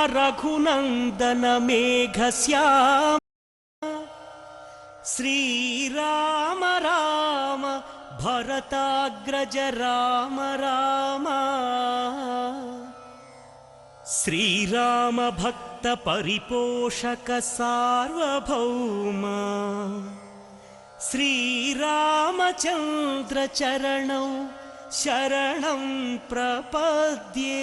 रघुनंदन मेघश्याम श्रीराम राम भरताग्रज राम राम श्रीराम भक्त परिपोषक सार्वभौम श्रीरामचंद्र चरणौ शरणं प्रपद्ये।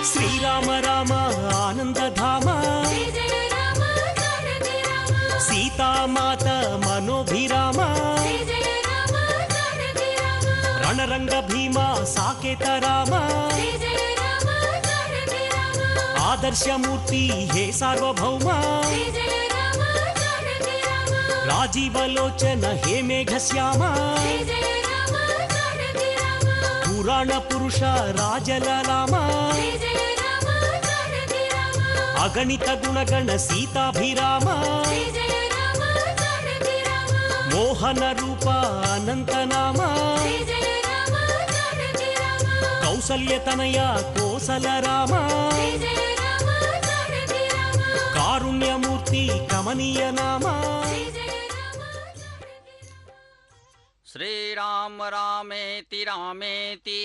श्रीराम राम आनंद धाम सीता माता मनोभिराम रणरंग भीमा साकेत राम आदर्शमूर्ति हे सार्वभौम राजीवलोचन हे मेघश्याम पुराण पुरुष राजललाम अगणित गुणगण सीताभिराम मोहन रूप अनंत नाम कौसल्य तनया कोसल राम कारुण्यमूर्ति कमनीय नाम। श्री राम रामेति रामेति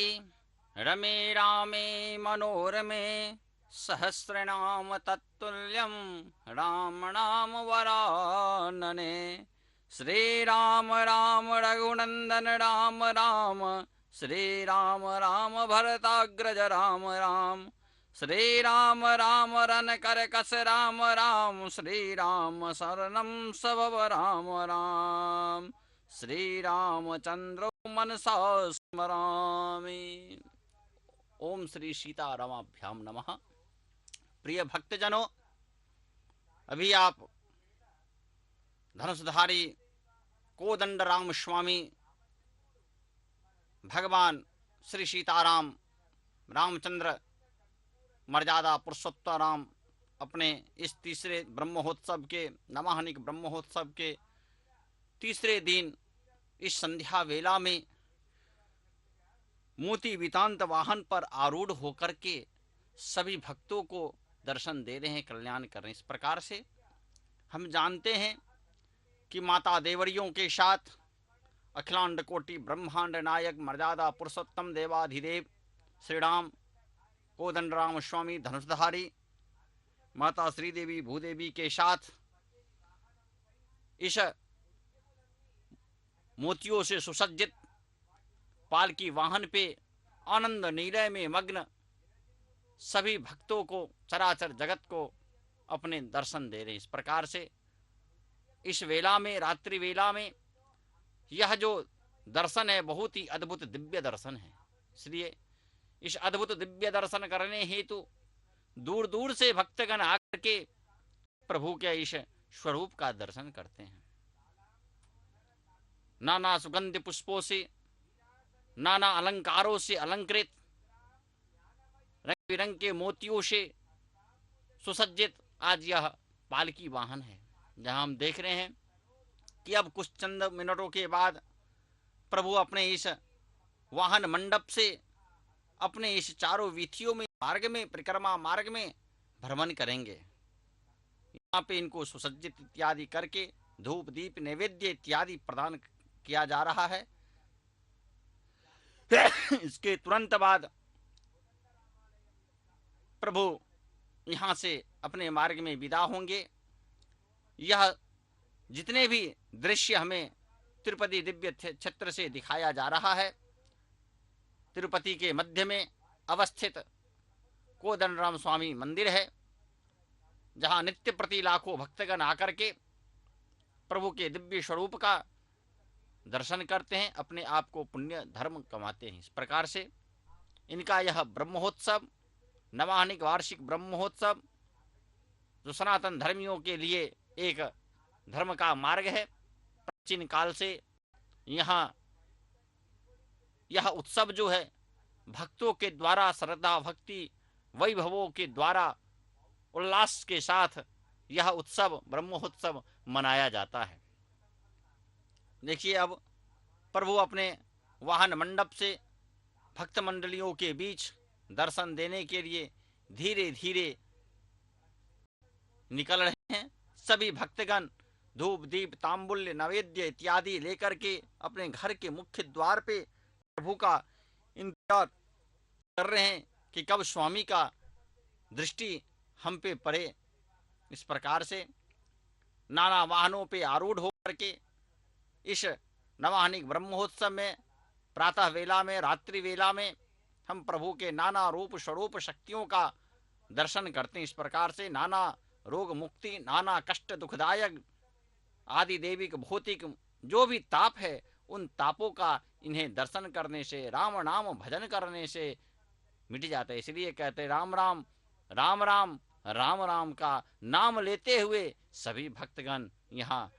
रमे रामे मनोरमे सहस्रनाम तत्तुल्यं राम नाम वरानने। श्री राम राम रघुनंदन राम राम श्री राम राम भरताग्रज राम राम श्री राम राम रन कर कस राम राम श्री राम शरणं सबव राम राम श्री रामचंद्र मनसा स्मरामि। ओम श्री सीतारामाभ्याम नमः। प्रिय भक्तजनों, अभी आप धनुषधारी कोदंड राम स्वामी भगवान श्री सीताराम रामचंद्र मर्यादा पुरुषोत्तम राम अपने इस तीसरे ब्रह्मोत्सव के नवाहनिक ब्रह्मोत्सव के तीसरे दिन इस संध्या वेला में मोती वितांत वाहन पर आरूढ़ होकर के सभी भक्तों को दर्शन दे रहे हैं, कल्याण कर रहे हैं। इस प्रकार से हम जानते हैं कि माता देवरियों के साथ अखिलांड कोटि ब्रह्मांड नायक मर्यादा पुरुषोत्तम देवाधिदेव श्री राम कोदंड राम स्वामी धनुषधारी माता श्रीदेवी भूदेवी के साथ इस मोतियों से सुसज्जित पालकी वाहन पे आनंद निलय में मग्न सभी भक्तों को चराचर जगत को अपने दर्शन दे रहे हैं। इस प्रकार से इस वेला में रात्रि वेला में यह जो दर्शन है बहुत ही अद्भुत दिव्य दर्शन है। इसलिए इस अद्भुत दिव्य दर्शन करने हेतु दूर दूर से भक्तगण आकर के प्रभु के इस स्वरूप का दर्शन करते हैं। नाना सुगंध पुष्पों से नाना अलंकारों से अलंकृत रंग बिरंग के मोतियों से सुसज्जित आज यह पालकी वाहन है, जहां हम देख रहे हैं कि अब कुछ चंद मिनटों के बाद प्रभु अपने इस वाहन मंडप से अपने इस चारों वीथियों में मार्ग में परिक्रमा मार्ग में भ्रमण करेंगे। यहाँ पे इनको सुसज्जित इत्यादि करके धूप दीप नैवेद्य इत्यादि प्रदान किया जा रहा है। इसके तुरंत बाद प्रभु यहाँ से अपने मार्ग में विदा होंगे। यह जितने भी दृश्य हमें तिरुपति दिव्य क्षेत्र से दिखाया जा रहा है, तिरुपति के मध्य में अवस्थित कोदंडराम स्वामी मंदिर है, जहाँ नित्य प्रति लाखों भक्तगण आकर के प्रभु के दिव्य स्वरूप का दर्शन करते हैं, अपने आप को पुण्य धर्म कमाते हैं। इस प्रकार से इनका यह ब्रह्मोत्सव नवाहनिक वार्षिक ब्रह्मोत्सव जो सनातन धर्मियों के लिए एक धर्म का मार्ग है, प्राचीन काल से यहाँ यह उत्सव जो है भक्तों के द्वारा श्रद्धा भक्ति वैभवों के द्वारा उल्लास के साथ यह उत्सव ब्रह्मोत्सव मनाया जाता है। देखिए, अब प्रभु अपने वाहन मंडप से भक्त मंडलियों के बीच दर्शन देने के लिए धीरे धीरे निकल रहे हैं। सभी भक्तगण धूप दीप तांबुल्य नैवेद्य इत्यादि लेकर के अपने घर के मुख्य द्वार पे प्रभु का इंतजार कर रहे हैं कि कब स्वामी का दृष्टि हम पे पड़े। इस प्रकार से नाना वाहनों पे आरूढ़ होकर के इस नवाहनिक ब्रह्मोत्सव में प्रातः वेला में रात्रि वेला में हम प्रभु के नाना रूप स्वरूप शक्तियों का दर्शन करते हैं। इस प्रकार से नाना रोग मुक्ति नाना कष्ट दुखदायक आदि दैविक भौतिक जो भी ताप है उन तापों का इन्हें दर्शन करने से राम नाम भजन करने से मिट जाता है। इसलिए कहते राम राम राम राम राम राम का नाम लेते हुए सभी भक्तगण यहाँ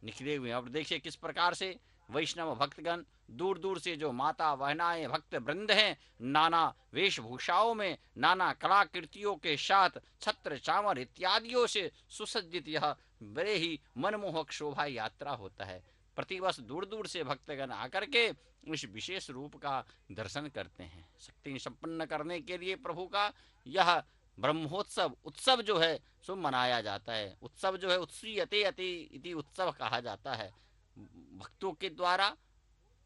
निकले हुए हैं। अब देखिए किस प्रकार से वैष्णव भक्तगण दूर दूर से जो माता बहनाएं भक्त वृंद हैं नाना वेशभूषाओं में नाना कलाकृतियों के साथ छत्र चामर इत्यादियों से सुसज्जित यह बड़े ही मनमोहक शोभा यात्रा होता है। प्रतिवर्ष दूर दूर से भक्तगण आकर के इस विशेष रूप का दर्शन करते हैं। शक्ति संपन्न करने के लिए प्रभु का यह ब्रह्मोत्सव उत्सव जो है सो मनाया जाता है। उत्सव जो है उत्सीयते अति इति उत्सव कहा जाता है। भक्तों के द्वारा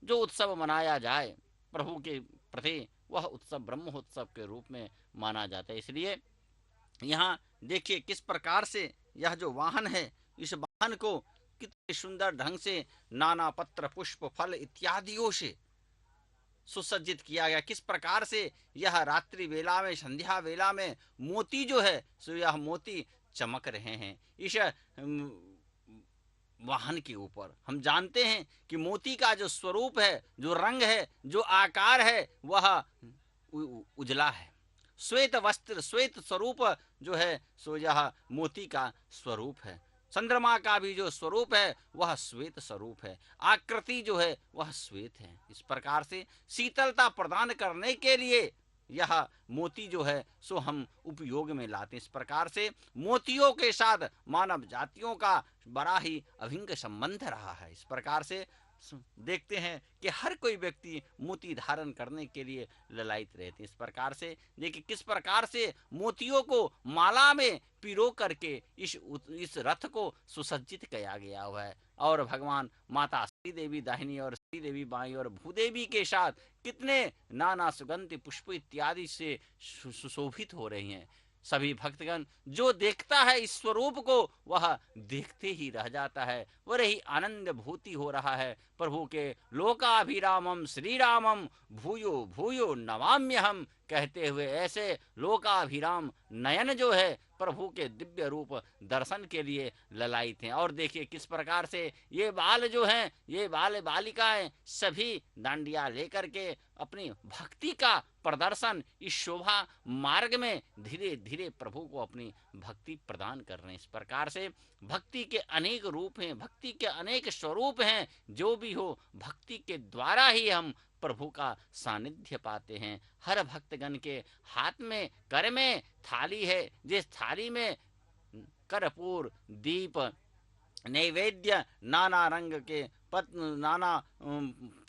जो उत्सव मनाया जाए प्रभु के प्रति वह उत्सव ब्रह्मोत्सव के रूप में माना जाता है। इसलिए यहाँ देखिए किस प्रकार से यह जो वाहन है इस वाहन को कितने सुंदर ढंग से नाना पत्र पुष्प फल इत्यादियों से सुसज्जित किया गया। किस प्रकार से यह रात्रि वेला में संध्या वेला में मोती जो है सो यह मोती चमक रहे हैं इस वाहन के ऊपर। हम जानते हैं कि मोती का जो स्वरूप है जो रंग है जो आकार है वह उजला है। श्वेत वस्त्र श्वेत स्वरूप जो है सो यह मोती का स्वरूप है। चंद्रमा का भी जो स्वरूप है वह श्वेत स्वरूप है। आकृति जो है वह श्वेत है। इस प्रकार से शीतलता प्रदान करने के लिए यह मोती जो है सो हम उपयोग में लाते हैं। इस प्रकार से मोतियों के साथ मानव जातियों का बड़ा ही अभिन्न संबंध रहा है। इस प्रकार से देखते हैं कि हर कोई व्यक्ति मोती धारण करने के लिए ललायित रहते हैं। इस प्रकार से देखिए किस प्रकार से मोतियों को माला में पिरो करके इस रथ को सुसज्जित किया गया हुआ है। और भगवान माता श्री देवी दाहिनी और श्री देवी बाई और भूदेवी के साथ कितने नाना सुगंध पुष्प इत्यादि से सुशोभित हो रही हैं। सभी भक्तगण जो देखता है इस स्वरूप को वह देखते ही रह जाता है। वह ही आनंद भूति हो रहा है। प्रभु के लोकाभिरामम श्री रामम भूयो भूयो नमाम्यहम कहते हुए ऐसे लोकाभिराम नयन जो है प्रभु के दिव्य रूप दर्शन के लिए ललायित हैं। और देखिए किस प्रकार से ये बाल जो हैं ये बाल बालिकाएं सभी डांडिया लेकर के अपनी भक्ति का प्रदर्शन इस शोभा मार्ग में धीरे धीरे प्रभु को अपनी भक्ति प्रदान कर रहे हैं। इस प्रकार से भक्ति के अनेक रूप हैं भक्ति के अनेक स्वरूप हैं। जो भी हो भक्ति के द्वारा ही हम प्रभु का सानिध्य पाते हैं। हर भक्तगण के हाथ में कर में थाली है। जिस थाली में कर्पूर दीप नैवेद्य नाना रंग के नाना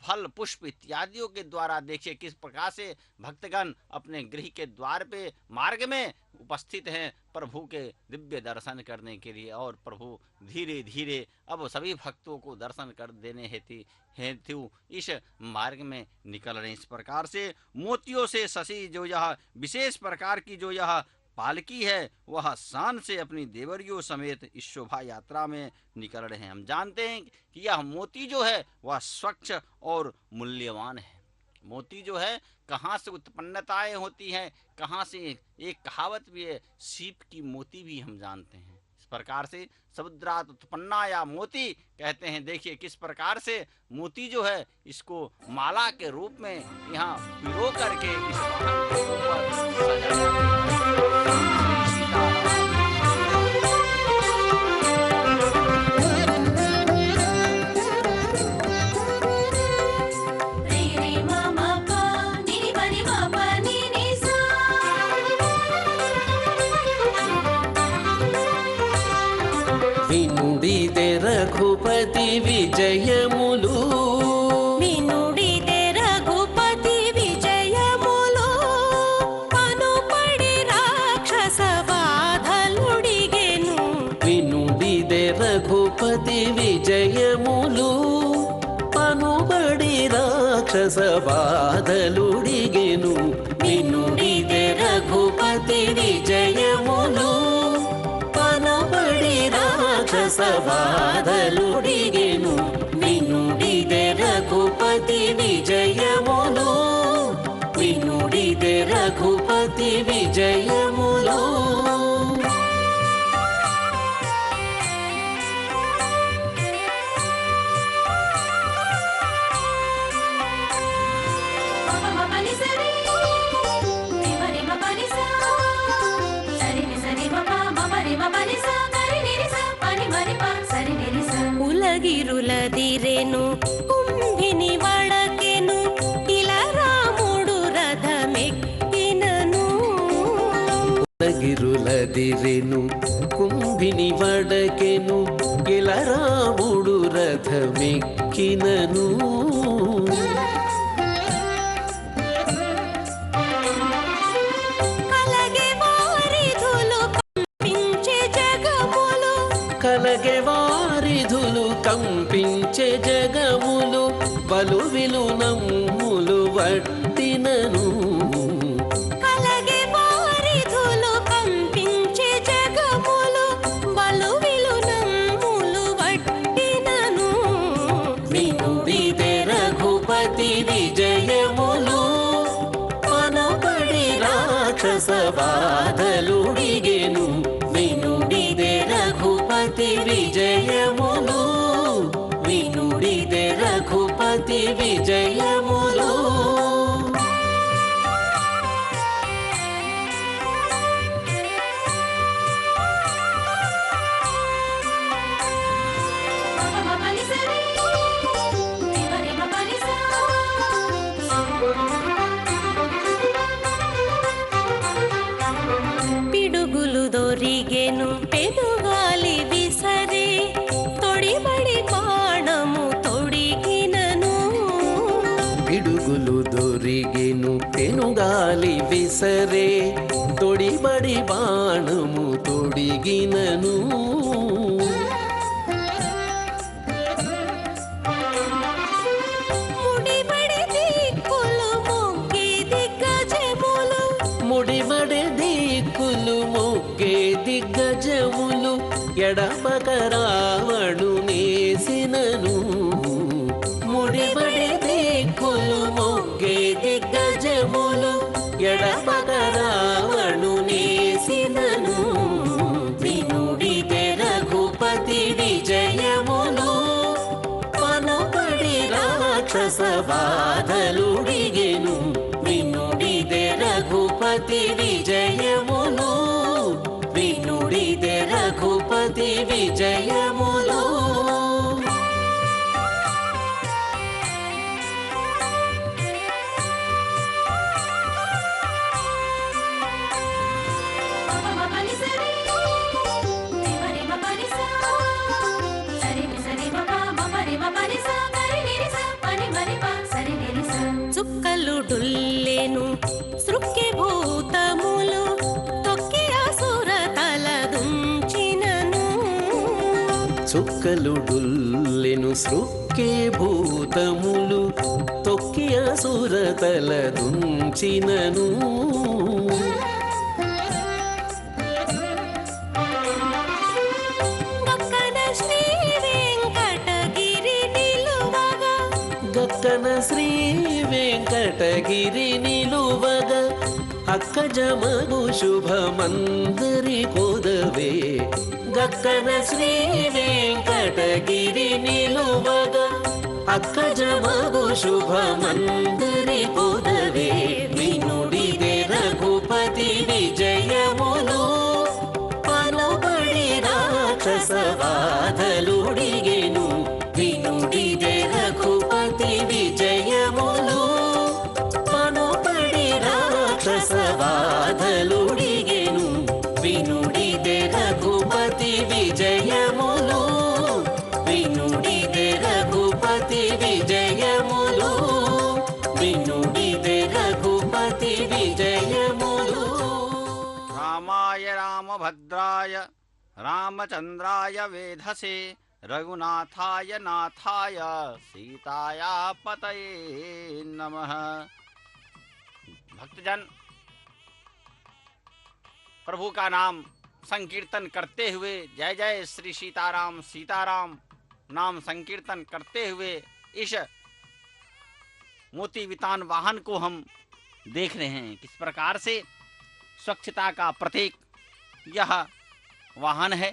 फल पुष्प इत्यादियों के द्वारा देखिए किस प्रकार से भक्तगण अपने गृह के द्वार पे मार्ग में उपस्थित हैं प्रभु के दिव्य दर्शन करने के लिए। और प्रभु धीरे धीरे अब सभी भक्तों को दर्शन कर देने हेतु इस मार्ग में निकल रहे हैं। इस प्रकार से मोतियों से ससी जो यह विशेष प्रकार की जो यह पालकी है वह शान से अपनी देवरियों समेत इस शोभा यात्रा में निकल रहे हैं। हम जानते हैं कि यह मोती जो है वह स्वच्छ और मूल्यवान है। मोती जो है कहाँ से उत्पन्नताएं होती हैं कहाँ से एक कहावत भी है सीप की मोती भी हम जानते हैं। इस प्रकार से समुद्रात उत्पन्ना या मोती कहते हैं। देखिए किस प्रकार से मोती जो है इसको माला के रूप में यहाँ पिरो करके इस वाहन के ऊपर सजाया गया है। వినుడిదే రఘుపతి విజయములు వినుడిదే రఘుపతి విజయములు కనుపడి రాక్షస బాధలుడిగెను వినుడిదే రఘుపతి విజయములు పనుబడి రాక్షస బాధలుడిగెను వినుడిదే రఘుపతి విజయములు పనుబడి రాక్షస బాధలుడిగెను వినుడిదే రఘుపతి విజయములు వినుడిదే రఘుపతి విజయములు ఉలగిరులదిరెను కుంభిని వడకెను ఇలా రాముడు రథమెక్కినను ఉలగిరులదిరెను కుంభిని వడకెను ఇలా రాముడు రథమెక్కినను కలగే వారిధులు కంపించే జగములు బలు విలు నమ్ములు వట్టినను కలగే వారిధులు కంపించే జగములు బలు విలు నమ్ములు వట్టినను వినుడిదే రఘుపతి విజయములు పనపడి రాక్షస బాధలుడిగెను వినుడిదే రఘుపతి విజయములు వినుడిదే రఘుపతి విజయములు పిడుగులు దొరిగెను పెనుగాలి విసరే తొడిబడి బాణము తొడిగినను పిడుగులు దొరిగెను పెనుగాలి విసరే తొడిబడి బాణము తొడిగినను ముడిబడి దిక్కులు మొగ్గే దిగ్గజములు ఎడపక రావణు నేసినను ముడిబడి దిక్కులు మొగ్గే దిగ్గజములు ఎడపక రావణు నేసినను వినుడిదే రఘుపతి విజయములు పనుపడి రాక్షస బాధలుడిగెను వినుడిదే రఘుపతి విజయములు వినుడిదే రఘుపతి విజయములు చుక్కలు డుల్లెను సృక్కి భూతములు తొక్కి అసుర తలదుంచినను చుక్కలు డుల్లెను సృక్కే భూతములు తొక్కి అసుర తలదుంచినను గక్కన శ్రీ వెంకటగిరి నిలువగ అక్కజమగు శుభమందరి కొదవే గక్కన శ్రీ వెంకటగిరి నిలువగ అక్కజమగు శుభమందరి కొదవే వినుడిదే రఘుపతి విజయములు పనుబడి రాక్షస బాధలుడిగెను వినుడిదే రఘుపతి విజయములు పనుబడి రాక్షస బాధలుడిగెను వినుడిదే రఘుపతి విజయములు విజయములు వినుడిదే రఘుపతి విజయములు रामाय रामभद्राय रामचंद्राय वेधसे रघुनाथाय नाथाय सीताया पतये नमः। भक्तजन प्रभु का नाम संकीर्तन करते हुए जय जय श्री सीताराम सीताराम नाम संकीर्तन करते हुए इस मोती वितान वाहन को हम देख रहे हैं। किस प्रकार से स्वच्छता का प्रतीक यह वाहन है,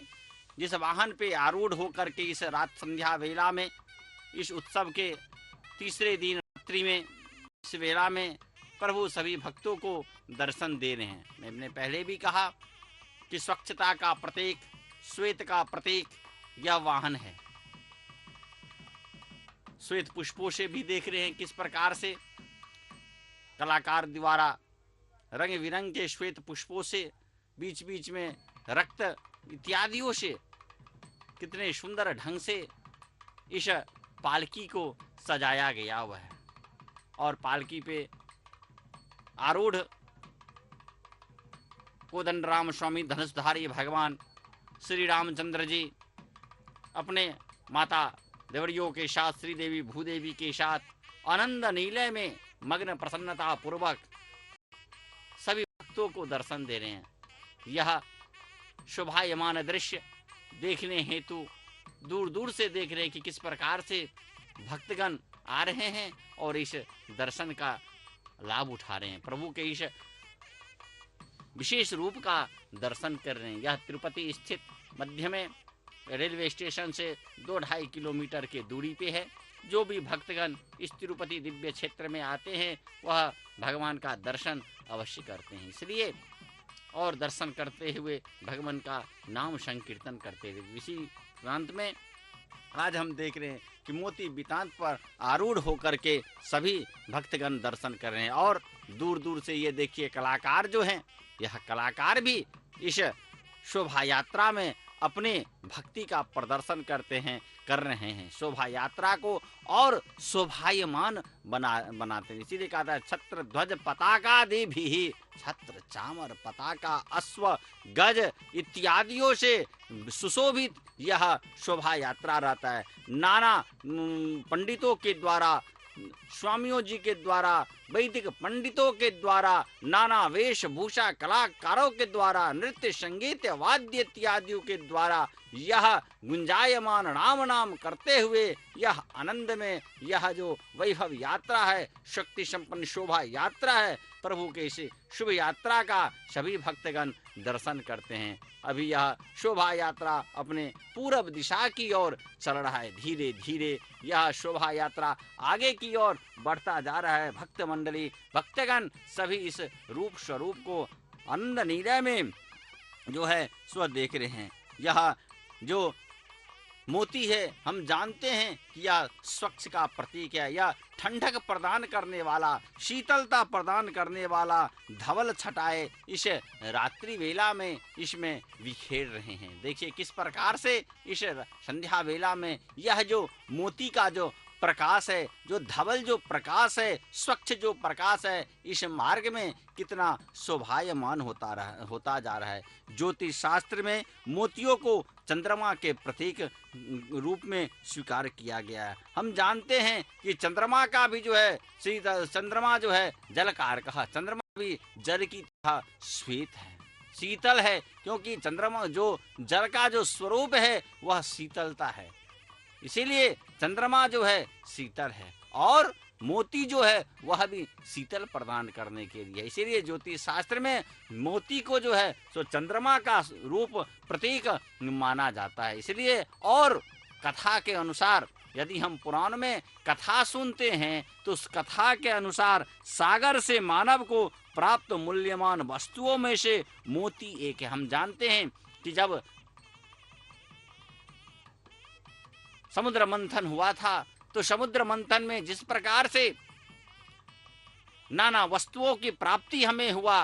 जिस वाहन पे आरूढ़ होकर के इस रात संध्या वेला में, इस उत्सव के तीसरे दिन रात्रि में, इस वेला में प्रभु सभी भक्तों को दर्शन दे रहे हैं। मैंने पहले भी कहा कि स्वच्छता का प्रतीक, श्वेत का प्रतीक यह वाहन है। श्वेत पुष्पों से भी देख रहे हैं किस प्रकार से कलाकार द्वारा रंग बिरंग के श्वेत पुष्पों से, बीच बीच में रक्त इत्यादियों से कितने सुंदर ढंग से इस पालकी को सजाया गया हुआ है। और पालकी पे आरूढ़ कोदंडराम स्वामी धनुषधारी भगवान श्री रामचंद्र जी अपने माता देवरियों के साथ, श्री देवी भूदेवी के साथ आनंद नीलय में मग्न प्रसन्नता पूर्वक सभी भक्तों को दर्शन दे रहे हैं। यह शोभायमान दृश्य देखने हेतु दूर दूर से देख रहे हैं कि किस प्रकार से भक्तगण आ रहे हैं और इस दर्शन का लाभ उठा रहे हैं, प्रभु के इस विशेष रूप का दर्शन कर रहे हैं। यह तिरुपति स्थित मध्य में रेलवे स्टेशन से 2-2.5 किलोमीटर के दूरी पे है। जो भी भक्तगण इस तिरुपति दिव्य क्षेत्र में आते हैं वह भगवान का दर्शन अवश्य करते हैं। इसलिए और दर्शन करते हुए भगवान का नाम संकीर्तन करते हुए इसी प्रांत में आज हम देख रहे हैं कि मोती बितांत पर आरूढ़ होकर के सभी भक्तगण दर्शन कर रहे हैं। और दूर दूर से ये देखिए कलाकार जो हैं, यह कलाकार भी इस शोभा यात्रा में अपने भक्ति का प्रदर्शन कर रहे हैं। शोभा यात्रा को और शोभायमान बनाते हैं। इसीलिए कहा था छत्र ध्वज पताका दे भी, छत्र चामर पताका अश्व गज इत्यादियों से सुशोभित यह शोभा यात्रा रहता है। नाना पंडितों के द्वारा, स्वामियों जी के द्वारा, वैदिक पंडितों के द्वारा, नाना वेशभूषा कलाकारों के द्वारा, नृत्य संगीत वाद्य इत्यादियों के द्वारा यह गुंजायमान राम नाम करते हुए यह आनंद में यह जो वैभव यात्रा है, शक्ति संपन्न शोभा यात्रा है, प्रभु के इस शुभ यात्रा का सभी भक्तगण दर्शन करते हैं। अभी यह शोभा यात्रा अपने पूर्व दिशा की ओर चल रहा है। धीरे धीरे यह शोभा यात्रा आगे की ओर बढ़ता जा रहा है। भक्त मंडली भक्तगण सभी इस रूप स्वरूप को आनंद नीलय में जो है स्व देख रहे हैं। यह जो मोती है हम जानते हैं कि यह स्वच्छ का प्रतीक है। यह ठंडक प्रदान करने वाला, शीतलता प्रदान करने वाला धवल छटाए इस रात्रि वेला में इसमें बिखेर रहे हैं। देखिए किस प्रकार से इस संध्या वेला में यह जो मोती का जो प्रकाश है, जो धवल जो प्रकाश है, स्वच्छ जो प्रकाश है, इस मार्ग में कितना शोभायमान होता जा रहा है। ज्योतिष शास्त्र में मोतियों को चंद्रमा के प्रतीक रूप में स्वीकार किया गया है। हम जानते हैं कि चंद्रमा का भी जो है चंद्रमा जो है जल कारक है, चंद्रमा भी जल की तरह श्वेत है, शीतल है, क्योंकि चंद्रमा जो जल का जो स्वरूप है वह शीतलता है। इसीलिए चंद्रमा जो है शीतल है और मोती जो है वह भी शीतल प्रदान करने के लिए। इसीलिए ज्योतिष शास्त्र में मोती को जो है सो चंद्रमा का रूप प्रतीक माना जाता है। इसलिए और कथा के अनुसार यदि हम पुराण में कथा सुनते हैं तो उस कथा के अनुसार सागर से मानव को प्राप्त मूल्यवान वस्तुओं में से मोती एक है। हम जानते हैं कि जब समुद्र मंथन हुआ था तो समुद्र मंथन में जिस प्रकार से नाना वस्तुओं की प्राप्ति हमें हुआ,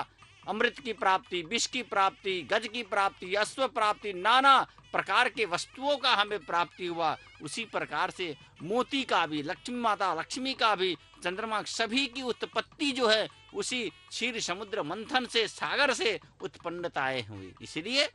अमृत की प्राप्ति, विष की प्राप्ति, गज की प्राप्ति, अश्व प्राप्ति, नाना प्रकार के वस्तुओं का हमें प्राप्ति हुआ, उसी प्रकार से मोती का भी, लक्ष्मी माता लक्ष्मी का भी, चंद्रमा, सभी की उत्पत्ति जो है उसी क्षीर समुद्र मंथन से, सागर से उत्पन्नताएं हुई। इसलिए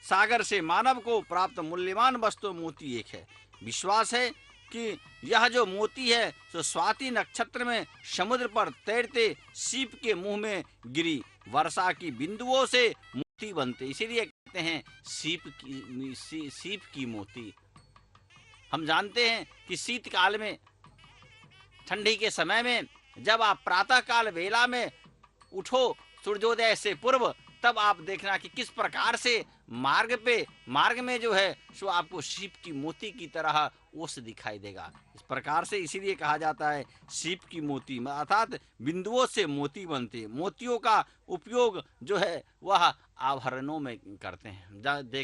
सागर से मानव को प्राप्त मूल्यवान वस्तु मोती एक है। विश्वास है कि यह जो मोती है तो स्वाति नक्षत्र में समुद्र पर तैरते सीप के मुंह में गिरी वर्षा की बिंदुओं से मोती बनते, इसीलिए कहते हैं सीप की मोती। हम जानते हैं कि शीतकाल में, ठंडी के समय में जब आप प्रातः काल वेला में उठो सूर्योदय से पूर्व, तब आप देखना कि किस प्रकार से मार्ग में जो है सो आपको सीप की मोती की तरह ओस दिखाई देगा। इस प्रकार से इसीलिए कहा जाता है सीप की मोती, अर्थात बिंदुओं से मोती बनते। मोतियों का उपयोग जो है वह आभरणों में करते हैं।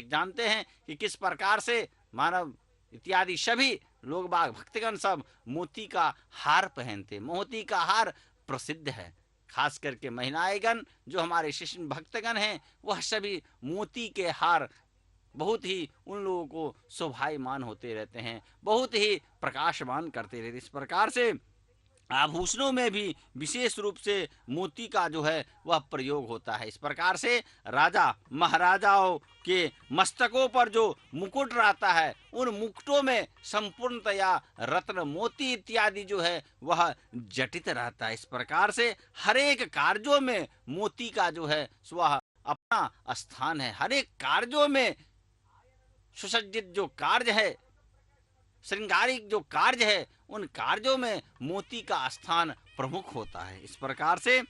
जानते हैं कि किस प्रकार से मानव इत्यादि सभी लोग बाग भक्तगण सब मोती का हार पहनते। मोती का हार प्रसिद्ध है, खास करके महिलाएगण जो हमारे शिष्य भक्तगण हैं वह सभी मोती के हार बहुत ही उन लोगों को शोभायमान होते रहते हैं, बहुत ही प्रकाशमान करते रहते। इस प्रकार से आभूषणों में भी विशेष रूप से मोती का जो है वह प्रयोग होता है। इस प्रकार से राजा महाराजाओं के मस्तकों पर जो मुकुट रहता है उन मुकुटों में संपूर्णतया रत्न मोती इत्यादि जो है वह जटित रहता है। इस प्रकार से हर एक कार्यों में मोती का जो है वह अपना स्थान है। हर एक कार्यों में सुसज्जित जो कार्य है, श्रृंगारिक जो कार्य है, उन कार्यों में मोती का स्थान प्रमुख होता है। इस प्रकार से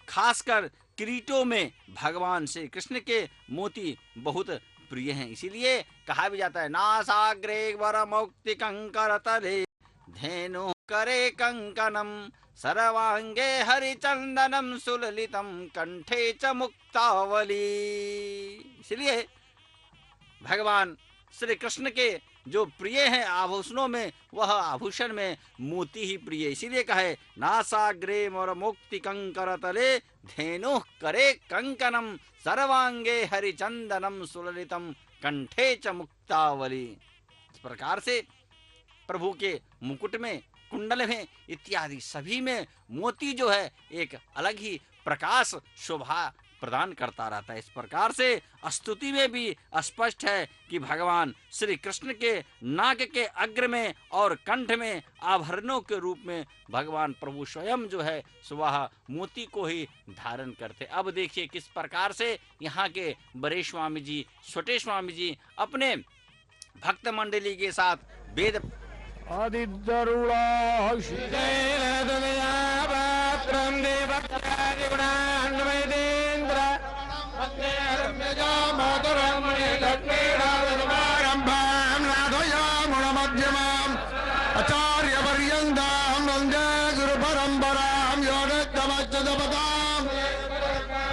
खासकर किरीटों में भगवान श्री कृष्ण के मोती बहुत प्रिय हैं। इसीलिए कहा भी जाता है नासाग्रे वरमौक्ति कंकर तले धेनु करे कंकनम सर्वांगे हरिचंदनम सुललितम कंठे च मुक्तावली। इसलिए भगवान श्री कृष्ण के जो प्रिय हैं आभूषणों में, वह आभूषण में मोती ही प्रिय। इसीलिए कहे नासाग्रे मोर मुक्ति कंकर तले धेनु करे कंकनम सर्वांगे हरिचंदनम सुललितम कंठे च मुक्तावली। इस प्रकार से प्रभु के मुकुट में, कुंडल में इत्यादि सभी में मोती जो है एक अलग ही प्रकाश शोभा प्रदान करता रहता है। इस प्रकार से स्तुति में भी स्पष्ट है कि भगवान श्री कृष्ण के नाक के अग्र में और कंठ में आभरणों के रूप में भगवान प्रभु स्वयं जो है वह मोती को ही धारण करते। अब देखिए किस प्रकार से यहाँ के बड़े स्वामी जी, छोटे स्वामी जी अपने भक्त मंडली के साथ वेद आचार्य पर्यन्तां वन्दे गुरु परम्परां यो नित्यमच्युतपदां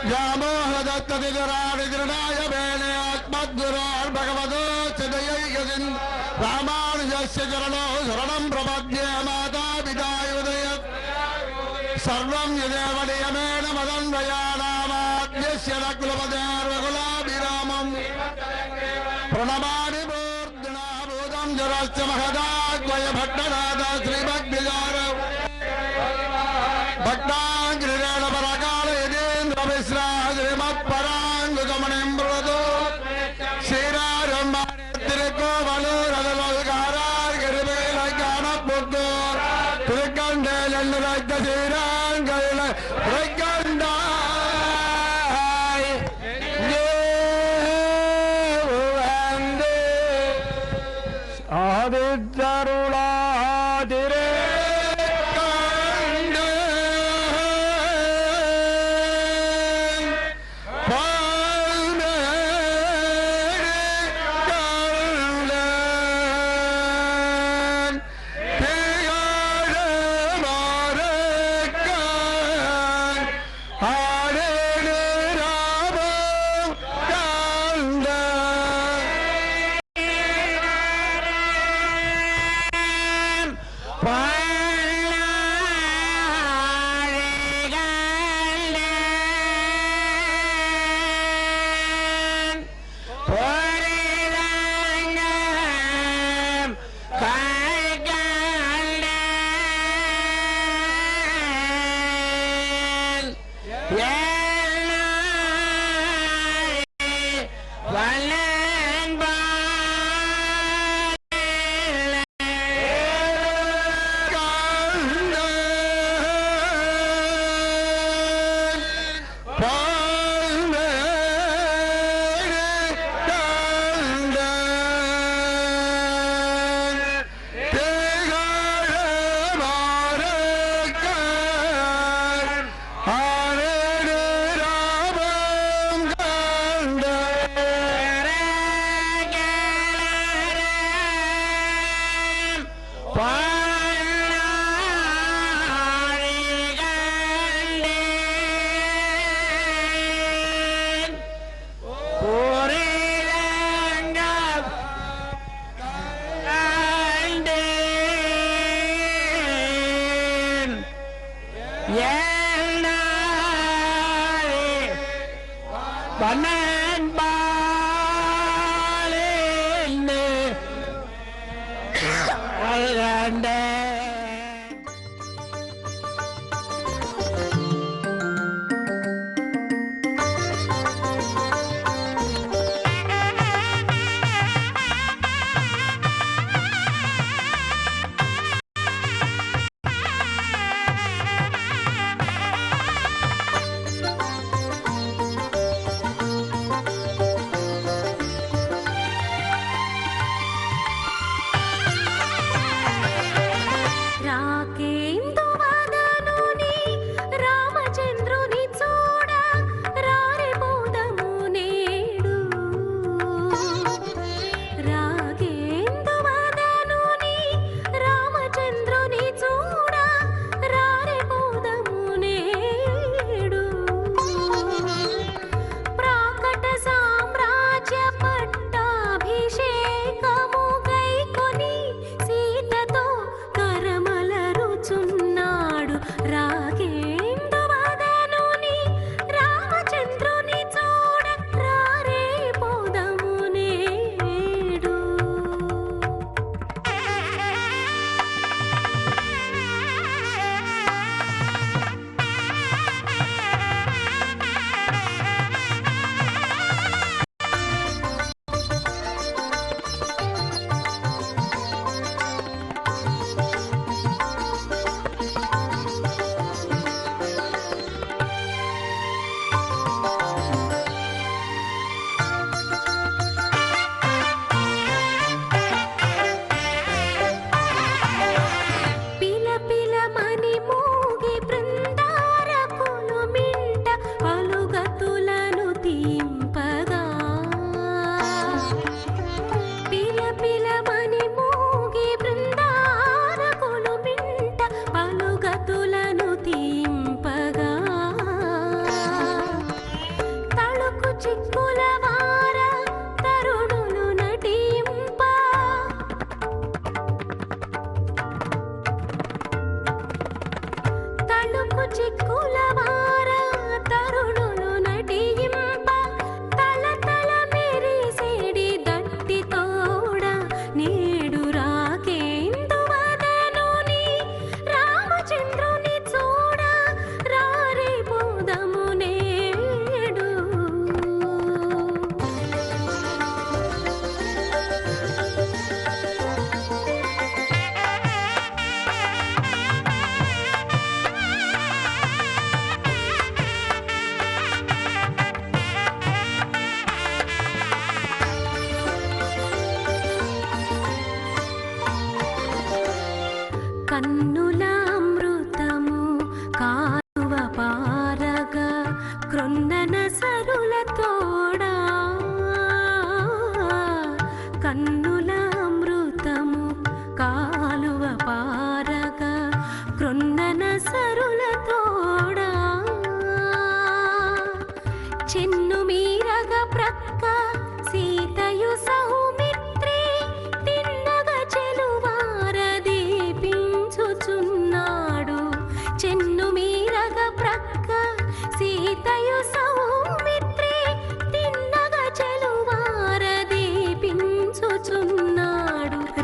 व्यामोहदत्ततिदराणिदृढाय वेणे आत्मद्गुरोर्भगवतोऽस्य दयैकसिन् रामानुजस्य चरणौ शरणं प्रपद्ये माता पिता युदयत् सर्वं यदेव नियमेन मदन्वयानामाद्यस्य न कुलपतेर्वकुलाभिरामम् प्रणमामि मूर्धना भूतं जरश्च महदाग्वय भट्टनाथ श्रीभक्तिजार भक्ताङ्गिरेण परकाल यदेन्द्रमिश्रा श्रीमत्पराङ्गुकमणिं मृदो श्रीराजम्बातिरिकोवलूरदलोकारार्गिरिवेलज्ञानपुत्तोर् त्रिकण्डे लण्डरज्ञश्रीराङ्गैल प्रज्ञण्डाय वन्दे आदित्यरुणादिरे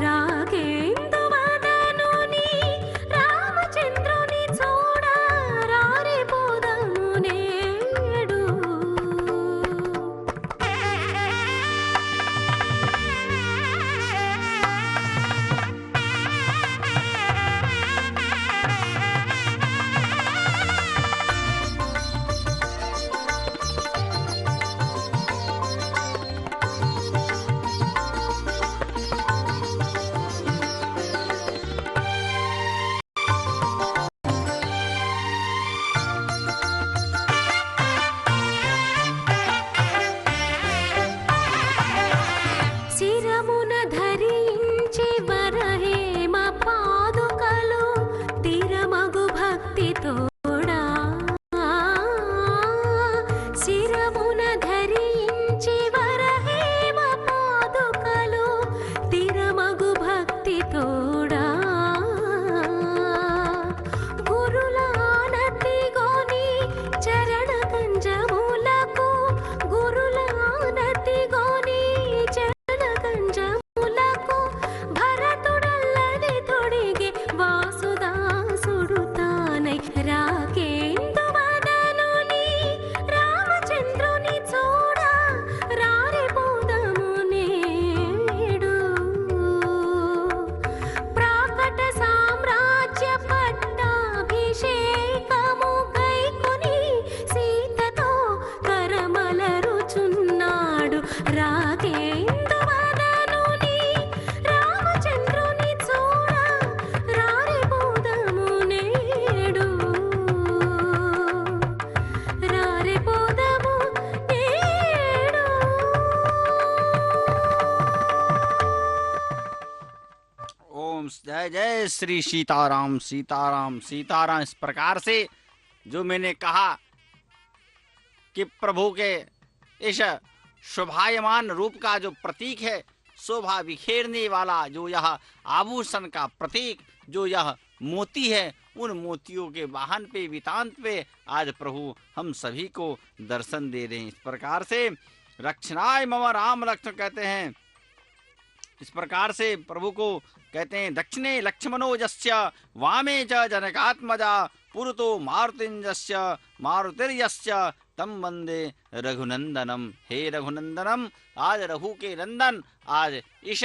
రాగేందు వదనుని రామచంద్రుని చూడా जय श्री सीताराम सीताराम सीताराम। इस प्रकार से जो मैंने कहा कि प्रभु के इस शोभायमान रूप का जो प्रतीक है, शोभा बिखेरने वाला जो यह आभूषण का प्रतीक, जो यह मोती है, उन मोतियों के वाहन पे, वितांत पे आज प्रभु हम सभी को दर्शन दे रहे हैं। इस प्रकार से रक्षणाय मम राम लक्ष्मण कहते हैं। इस प्रकार से प्रभु को कहते हैं दक्षिणे लक्ष्मणोजस्य वामे च जनकात्मजा पुरतो मारुतिंजस्य मारुतिर्यस्य तम वंदे रघुनंदनम। हे रघुनंदनम, आज रघु के नंदन आज इस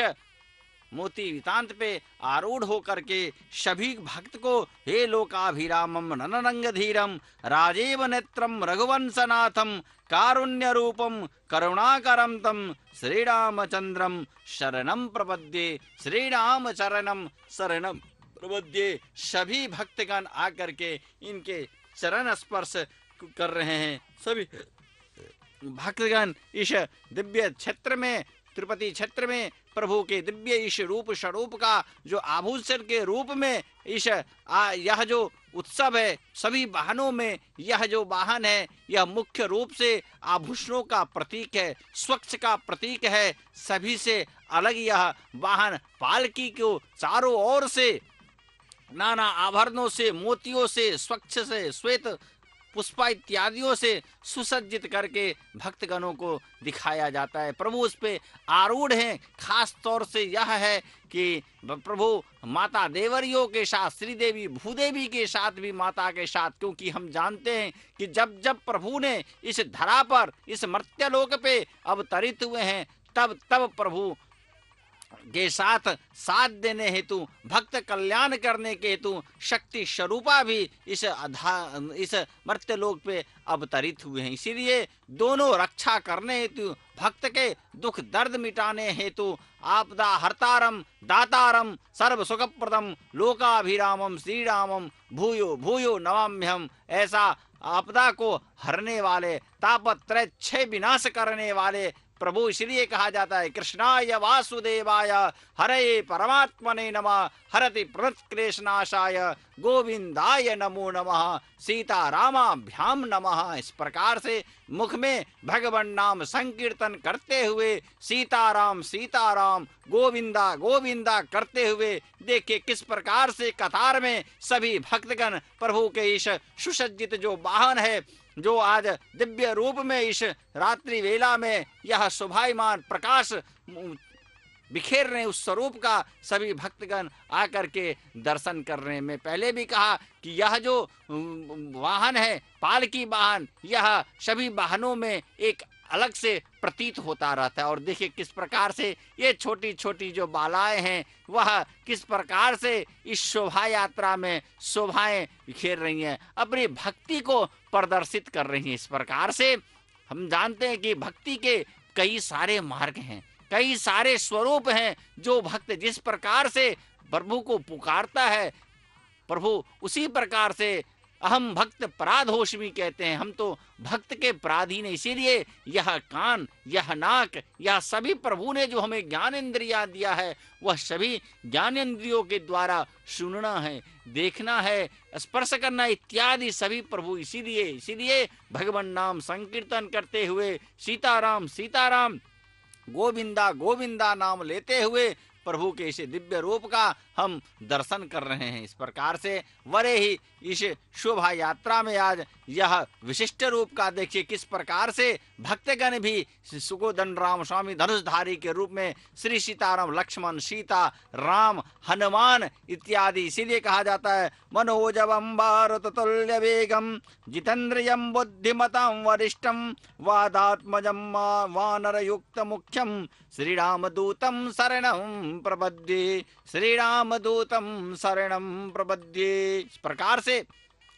मोती वितांत पे आरूढ़ होकर के सभी भक्त को हे लोकाभिरामम रणरंग धीरम राजीव नेत्रम रघुवंशनाथम कारुण्य रूपम करुणाकरम तम श्रीरामचंद्रम शरणम प्रपद्ये। श्रीराम चरणम शरणम प्रपद्ये। सभी भक्तगण आकर के इनके चरण स्पर्श कर रहे हैं। सभी भक्तगण इस दिव्य क्षेत्र में, तिरुपति क्षेत्र में प्रभु के दिव्य इस रूप स्वरूप का जो आभूषण के रूप में इस यह जो उत्सव है, सभी वाहनों में यह जो वाहन है यह मुख्य रूप से आभूषणों का प्रतीक है, स्वच्छ का प्रतीक है। सभी से अलग यह वाहन पालकी को चारों ओर से नाना आभरणों से, मोतियों से, स्वच्छ से, श्वेत पुष्पा इत्यादियों से सुसज्जित करके भक्तगणों को दिखाया जाता है। प्रभु उस पे आरूढ़ हैं। खास तौर से यह है कि प्रभु माता देवरियों के साथ, श्रीदेवी भूदेवी के साथ भी, माता के साथ, क्योंकि हम जानते हैं कि जब जब प्रभु ने इस धरा पर, इस मर्त्यलोक पे अवतरित हुए हैं, तब तब प्रभु के साथ साथ देने हेतु, भक्त कल्याण करने के हेतु शक्ति स्वरूपा भी इस मर्त्यलोक पे अवतरित हुए हैं। इसीलिए दोनों रक्षा करने हेतु, भक्त के दुख दर्द मिटाने हेतु आपदा हरतारम दातारम सर्व सुखप्रदम लोकाभिरामम श्रीरामम भूयो भूयो नमाम्यहम। ऐसा आपदा को हरने वाले, तापत्रय क्षय विनाश करने वाले प्रभु इसलिए कहा जाता है कृष्णाय वासुदेवाय हरे परमात्मने नमः हरति प्रणतक्लेशनाशाय गोविंदाय नमो नमः सीतारामाभ्याम नमः। इस प्रकार से मुख में भगवान नाम संकीर्तन करते हुए सीताराम सीताराम गोविंदा गोविंदा करते हुए देखिए किस प्रकार से कतार में सभी भक्तगण प्रभु के इस सुसज्जित जो वाहन है, जो आज दिव्य रूप में इस रात्रि वेला में यह शोभायमान प्रकाश बिखेर रहे उस स्वरूप का सभी भक्तगण आकर के दर्शन कर रहे हैं। मैं पहले भी कहा कि यह जो वाहन है, पालकी वाहन, यह सभी वाहनों में एक अलग से प्रतीत होता रहता है। और देखिए किस प्रकार से ये छोटी छोटी जो बालाएं हैं वह किस प्रकार से इस शोभा यात्रा में शोभाएं बिखेर रही हैं, अपनी भक्ति को प्रदर्शित कर रही हैं। इस प्रकार से हम जानते हैं कि भक्ति के कई सारे मार्ग हैं, कई सारे स्वरूप हैं। जो भक्त जिस प्रकार से प्रभु को पुकारता है, प्रभु उसी प्रकार से अहम भक्त पराधोषमी कहते हैं। हम तो भक्त के पराधीन हैं। इसीलिए यह कान, यह नाक, यह सभी प्रभु ने जो हमें ज्ञान इंद्रिया दिया है, वह सभी ज्ञान इंद्रियों के द्वारा सुनना है, देखना है, स्पर्श करना इत्यादि सभी प्रभु इसीलिए भगवान नाम संकीर्तन करते हुए सीताराम सीताराम गोविंदा गोविंदा नाम लेते हुए प्रभु के इस दिव्य रूप का हम दर्शन कर रहे हैं। इस प्रकार से वरे ही इस शोभा यात्रा में आज यह विशिष्ट रूप का देखिए किस प्रकार से भक्तगण भी सुगोधन राम स्वामी धनुषधारी के रूप में श्री सीताराम लक्ष्मण सीता राम हनुमान इत्यादि, इसीलिए कहा जाता है मनोजवम भारत तुल्य वेगम जितेन्द्रियम बुद्धिमतां वरिष्ठम वादात्मजम वानर युक्त मुख्यम श्रीराम दूतम शरणम प्रपद्ये श्रीराम दूतम शरणम प्रपद्ये। इस प्रकार से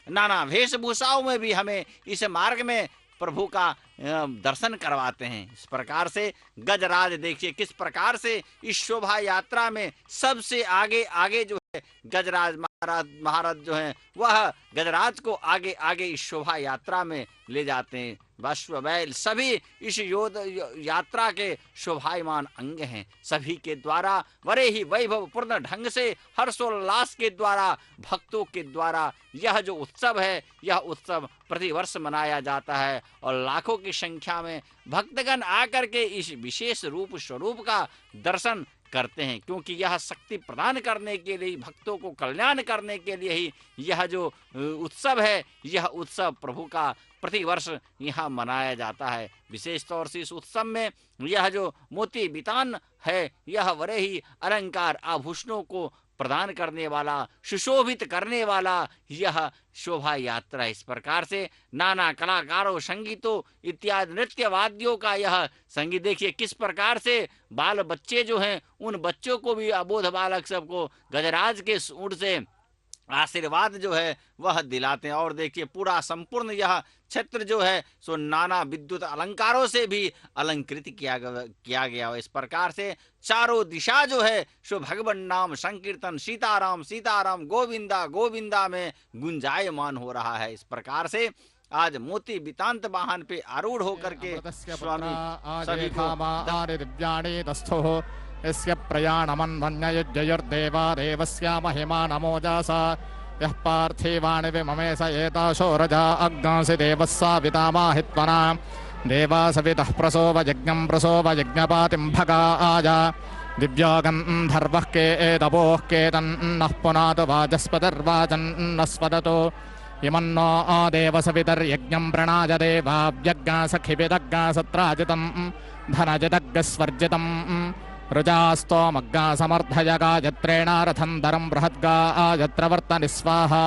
नाना वेशभूषाओं में भी हमें इस मार्ग में प्रभु का दर्शन करवाते हैं। इस प्रकार से गजराज देखिए किस प्रकार से इस शोभा यात्रा में सबसे आगे आगे जो है गजराज महाराज जो हैं वह गजराज को आगे आगे इस शोभा यात्रा में ले जाते हैं। अश्व बैल सभी इस यात्रा के शोभायमान अंग हैं। सभी के द्वारा बड़े ही वैभव पूर्ण ढंग से हर्षोल्लास के द्वारा भक्तों के द्वारा यह जो उत्सव है, यह उत्सव प्रतिवर्ष मनाया जाता है और लाखों की संख्या में भक्तगण आकर के इस विशेष रूप स्वरूप का दर्शन करते हैं, क्योंकि यह शक्ति प्रदान करने के लिए, भक्तों को कल्याण करने के लिए ही यह जो उत्सव है, यह उत्सव प्रभु का प्रतिवर्ष यहाँ मनाया जाता है। विशेष तौर से इस उत्सव में यह जो मोती बितान है, यह बड़े ही अलंकार आभूषणों को प्रदान करने वाला, सुशोभित करने वाला यह शोभा यात्रा। इस प्रकार से नाना कलाकारों, संगीतों इत्यादि नृत्य वाद्यों का यह संगीत देखिए किस प्रकार से बाल बच्चे जो हैं, उन बच्चों को भी अबोध बालक सबको गजराज के सूंड से आशीर्वाद जो है वह दिलाते हैं। और देखिए पूरा संपूर्ण यह क्षेत्र जो है सो नाना विद्युत अलंकारों से भी अलंकृत किया गया। इस प्रकार से चारों दिशा जो है सो भगवान नाम संकीर्तन सीताराम सीताराम गोविंदा गोविंदा में गुंजायमान हो रहा है। इस प्रकार से आज मोती बितांत वाहन पे आरूढ़ होकर के स्वामी सभी को यस्य प्रयाणमन्वन्ययुज्जयुर्देवा देवस्य महिमा नमोजासा यः पार्थिवाणि विममे स एताशो रजा अग्नांसि देवः सावितामाहित्वना देवासवितः प्रसोवयज्ञं प्रसोवयज्ञपातिं भगाय दिव्यागन्धर्वः के एतपोः केतन्नः पुनातु वाचस्पतिर्वाचन्नस्पदतो इमन्नो देवसवितर्यज्ञं प्रणाय देवाव्यज्ञासखिभिदग्गा सत्राजितं धनजिदग्गस्वर्जितम् रुजास्तोमग्गा समर्थय गायत्रेण रथन्दरं बृहद्गा आयत्रवर्तनि स्वाहा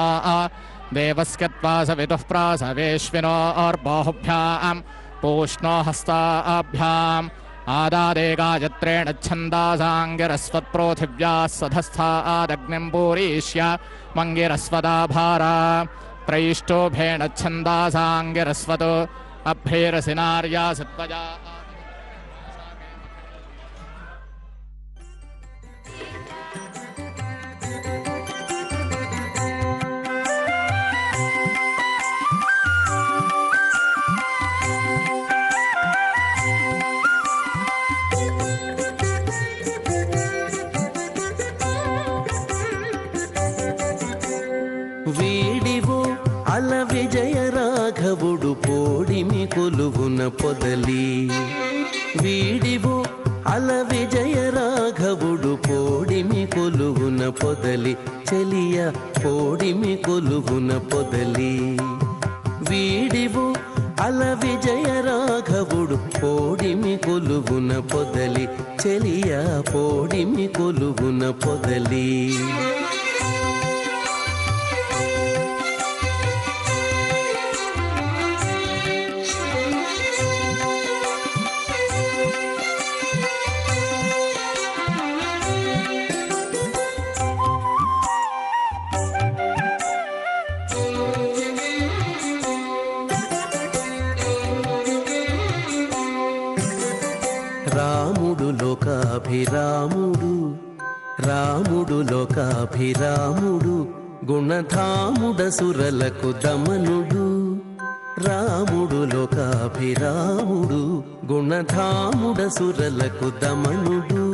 देवस्य त्वा सवितुः प्रासवेश्विनोर्बाहुभ्यां पूष्णो हस्ताभ्याम् आदादे गायत्रेण छन्दासाङ्गिरस्वत्प्रोथिव्याः सधस्थादग्निं पूरीष्य मङ्गिरस्वदाभारा त्रैष्टोभेण छन्दासाङ्गिरस्वतो अभ्येरसिनार्या सत्वजा విజయ రాఘవుడు పోడిమి కొలువున పొదలి వీడివో అల విజయ రాఘవుడు పోడిమి కొలువున పొదలి చెలియ పోడిమి కొలువున పొదలి వీడివో అల విజయ రాఘవుడు పోడిమి కొలువున పొదలి చెలియ పోడిమి కొలువున పొదలి రాముడు లోకాభిరాముడు గుణధాముడసురలకు దమనుడు రాముడు లోకాభిరాముడు గుణధాముడసురలకు దమనుడు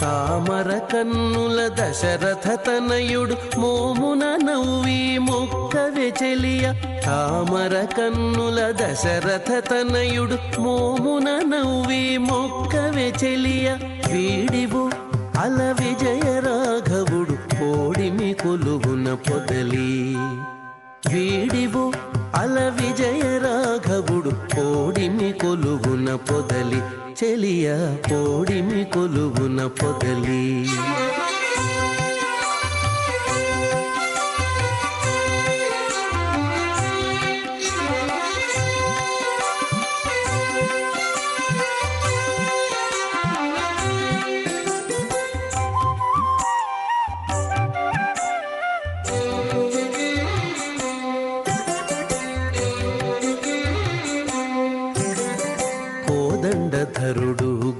తామర కన్నుల దశరథ తనయుడు మోమున నవ్వి మొక్కవె చెలియ తామర కన్నుల దశరథ తనయుడు మోమున నవ్వి మొక్కవె చెలియ వీడివు అల విజయ రాఘవుడు పోడిమి కొలువున పొదలి వీడివు అల విజయ రాఘవుడు పోడిమి కొలువున పొదలి చెలియ పోడిమి కొలువున పొదలి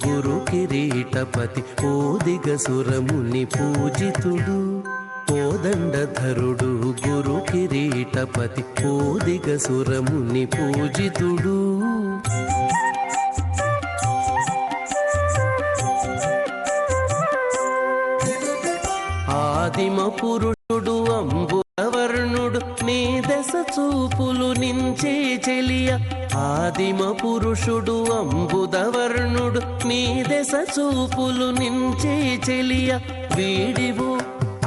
గురు కిరీటపతి ఓదిగసురముని పూజితుడు కోదండధరుడు గురు కిరీటపతి ఓదిగసురముని పూజితుడు ఆదిమ పురుషుడు అంబుధవర్ణుడు నీ దశ చూపులు నించే చెలియ ఆదిమ పురుషుడు అంబుధవర్ణుడు నీ దశ చూపులు నించే చెలియ వీడివు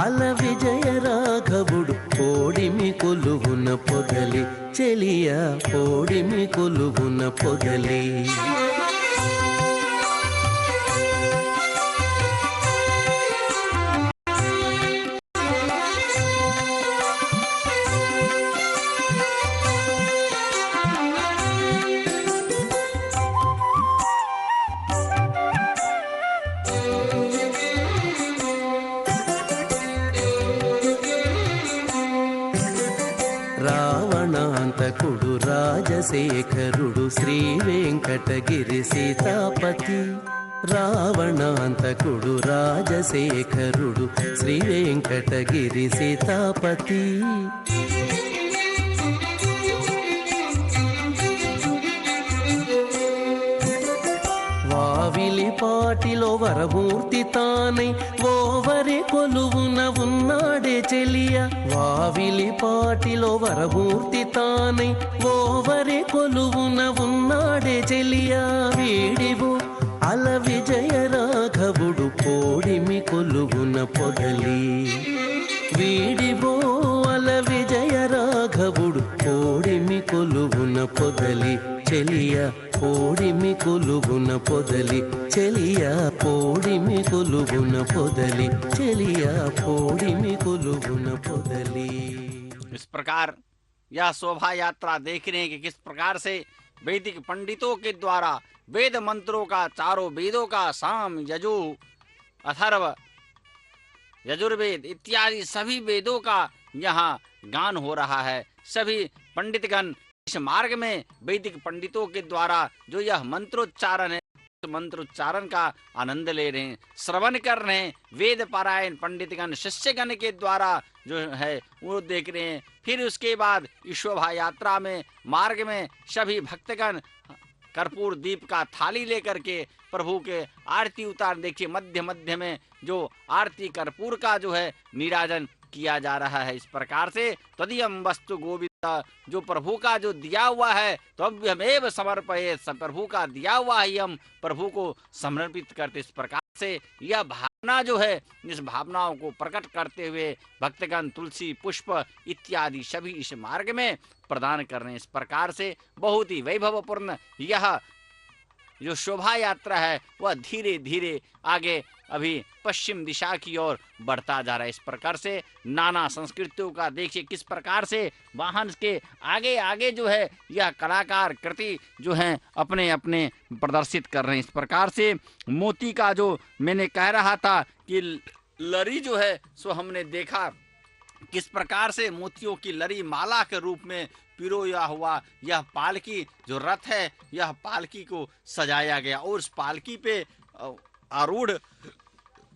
అల విజయ రాఘవుడు కోడిమి కొలువున పొగలి చెలియ కోడిమి కొలువున పొగలి రావణాంతకుడు రాజశేఖరుడు శ్రీ వెంకటగిరి సీతాపతి రావణాంతకుడు రాజశేఖరుడు శ్రీ వెంకటగిరి సీతాపతి వావిలిపాటిలో వరమూర్తి తానై ఓవరి కొలువున ఉన్నాడే చెలియ వావిలిపాటిలో వరమూర్తి తానై ఓవరి కొలువున ఉన్నాడే చెలియ వీడివు అల విజయ రాఘవుడు కోడిమి కొలువున పొగలి వీడివో అల విజయ రాఘవుడు కోడిమి కొలువున పొగలి చెలియ కోడిమి కొలువున పొదలి చెలియ కోడిమి కొలువున పొదలి చెలియ కోడిమి కొలువున పొదలి। इस प्रकार यह शोभा यात्रा देखने की किस प्रकार से वैदिक पंडितों के द्वारा वेद मंत्रों का चारों वेदों का साम यजु अथर्व यजुर्वेद इत्यादि सभी वेदों का यहाँ गान हो रहा है। सभी पंडितगण इस मार्ग में वैदिक पंडितों के द्वारा जो यह मंत्रोच्चारण है मंत्रोच्चारण का आनंद ले रहे हैं, श्रवण कर रहे हैं। वेद पारायण पंडितगण शिष्यगण के द्वारा जो है वो देख रहे हैं। फिर उसके बाद इस शोभा यात्रा में मार्ग में सभी भक्तगण कर्पूर दीप का थाली लेकर के प्रभु के आरती उतार देखिए मध्य मध्य में जो आरती कर्पूर का जो है निराजन किया जा रहा है। इस प्रकार से तदीयम वस्तु गोविंद जो प्रभु का जो दिया हुआ है तो अब हमें समर्पये प्रभु का दिया हुआ ही हम प्रभु को समर्पित करते। इस प्रकार से यह भावना जो है इस भावनाओं को प्रकट करते हुए भक्तगण तुलसी पुष्प इत्यादि सभी इस मार्ग में प्रदान कर रहे हैं। इस प्रकार से बहुत ही वैभवपूर्ण यह जो शोभा यात्रा है वह धीरे धीरे आगे अभी पश्चिम दिशा की ओर बढ़ता जा रहा है। इस प्रकार से नाना संस्कृतियों का देखिए किस प्रकार से वाहन के आगे आगे जो है यह कलाकार कृति जो है अपने अपने प्रदर्शित कर रहे हैं। इस प्रकार से मोती का जो मैंने कह रहा था कि लरी जो है सो हमने देखा किस प्रकार से मोतियों की लरी माला के रूप में पिरोया हुआ यह पालकी जो रथ है यह पालकी को सजाया गया और उस पालकी पे आरूढ़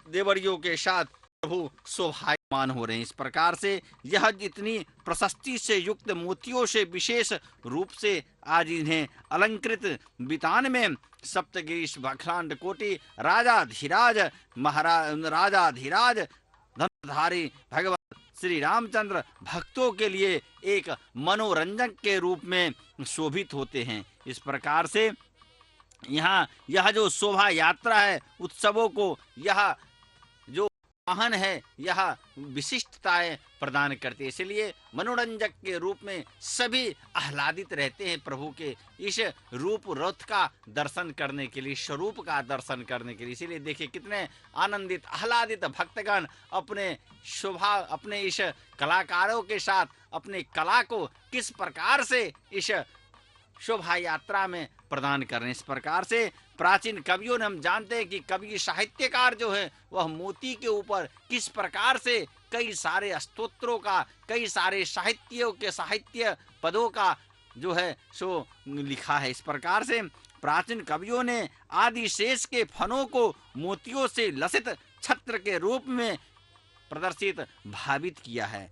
देवरियों के साथ प्रभु शोभायमान हो रहे हैं। इस प्रकार से यह इतनी प्रशस्ति से युक्त मोतियों से विशेष रूप से आज इन्हें अलंकृत बितान में सप्तगिरीश अखिलांड कोटि राजाधिराज महाराज राजाधिराज धनुधारी भगवान श्री रामचंद्र भक्तों के लिए एक मनोरंजक के रूप में शोभित होते हैं। इस प्रकार से यहाँ यह जो शोभा यात्रा है उत्सवों को यह जो वाहन है यह विशिष्टताएं प्रदान करते हैं। इसलिए मनोरंजक के रूप में सभी आह्लादित रहते हैं प्रभु के इस रूप रथ का दर्शन करने के लिए स्वरूप का दर्शन करने के लिए। इसीलिए देखिए कितने आनंदित आह्लादित भक्तगण अपने शोभा अपने इस कलाकारों के साथ अपने कला को किस प्रकार से इस शोभा यात्रा में प्रदान कर रहे हैं। इस प्रकार से प्राचीन कवियों ने हम जानते हैं कि कवि साहित्यकार जो है वह मोती के ऊपर किस प्रकार से कई सारे स्तोत्रों का कई सारे साहित्यों के साहित्य पदों का जो है सो लिखा है। इस प्रकार से प्राचीन कवियों ने आदि शेष के फनों को मोतियों से लसित छत्र के रूप में प्रदर्शित भावित किया है।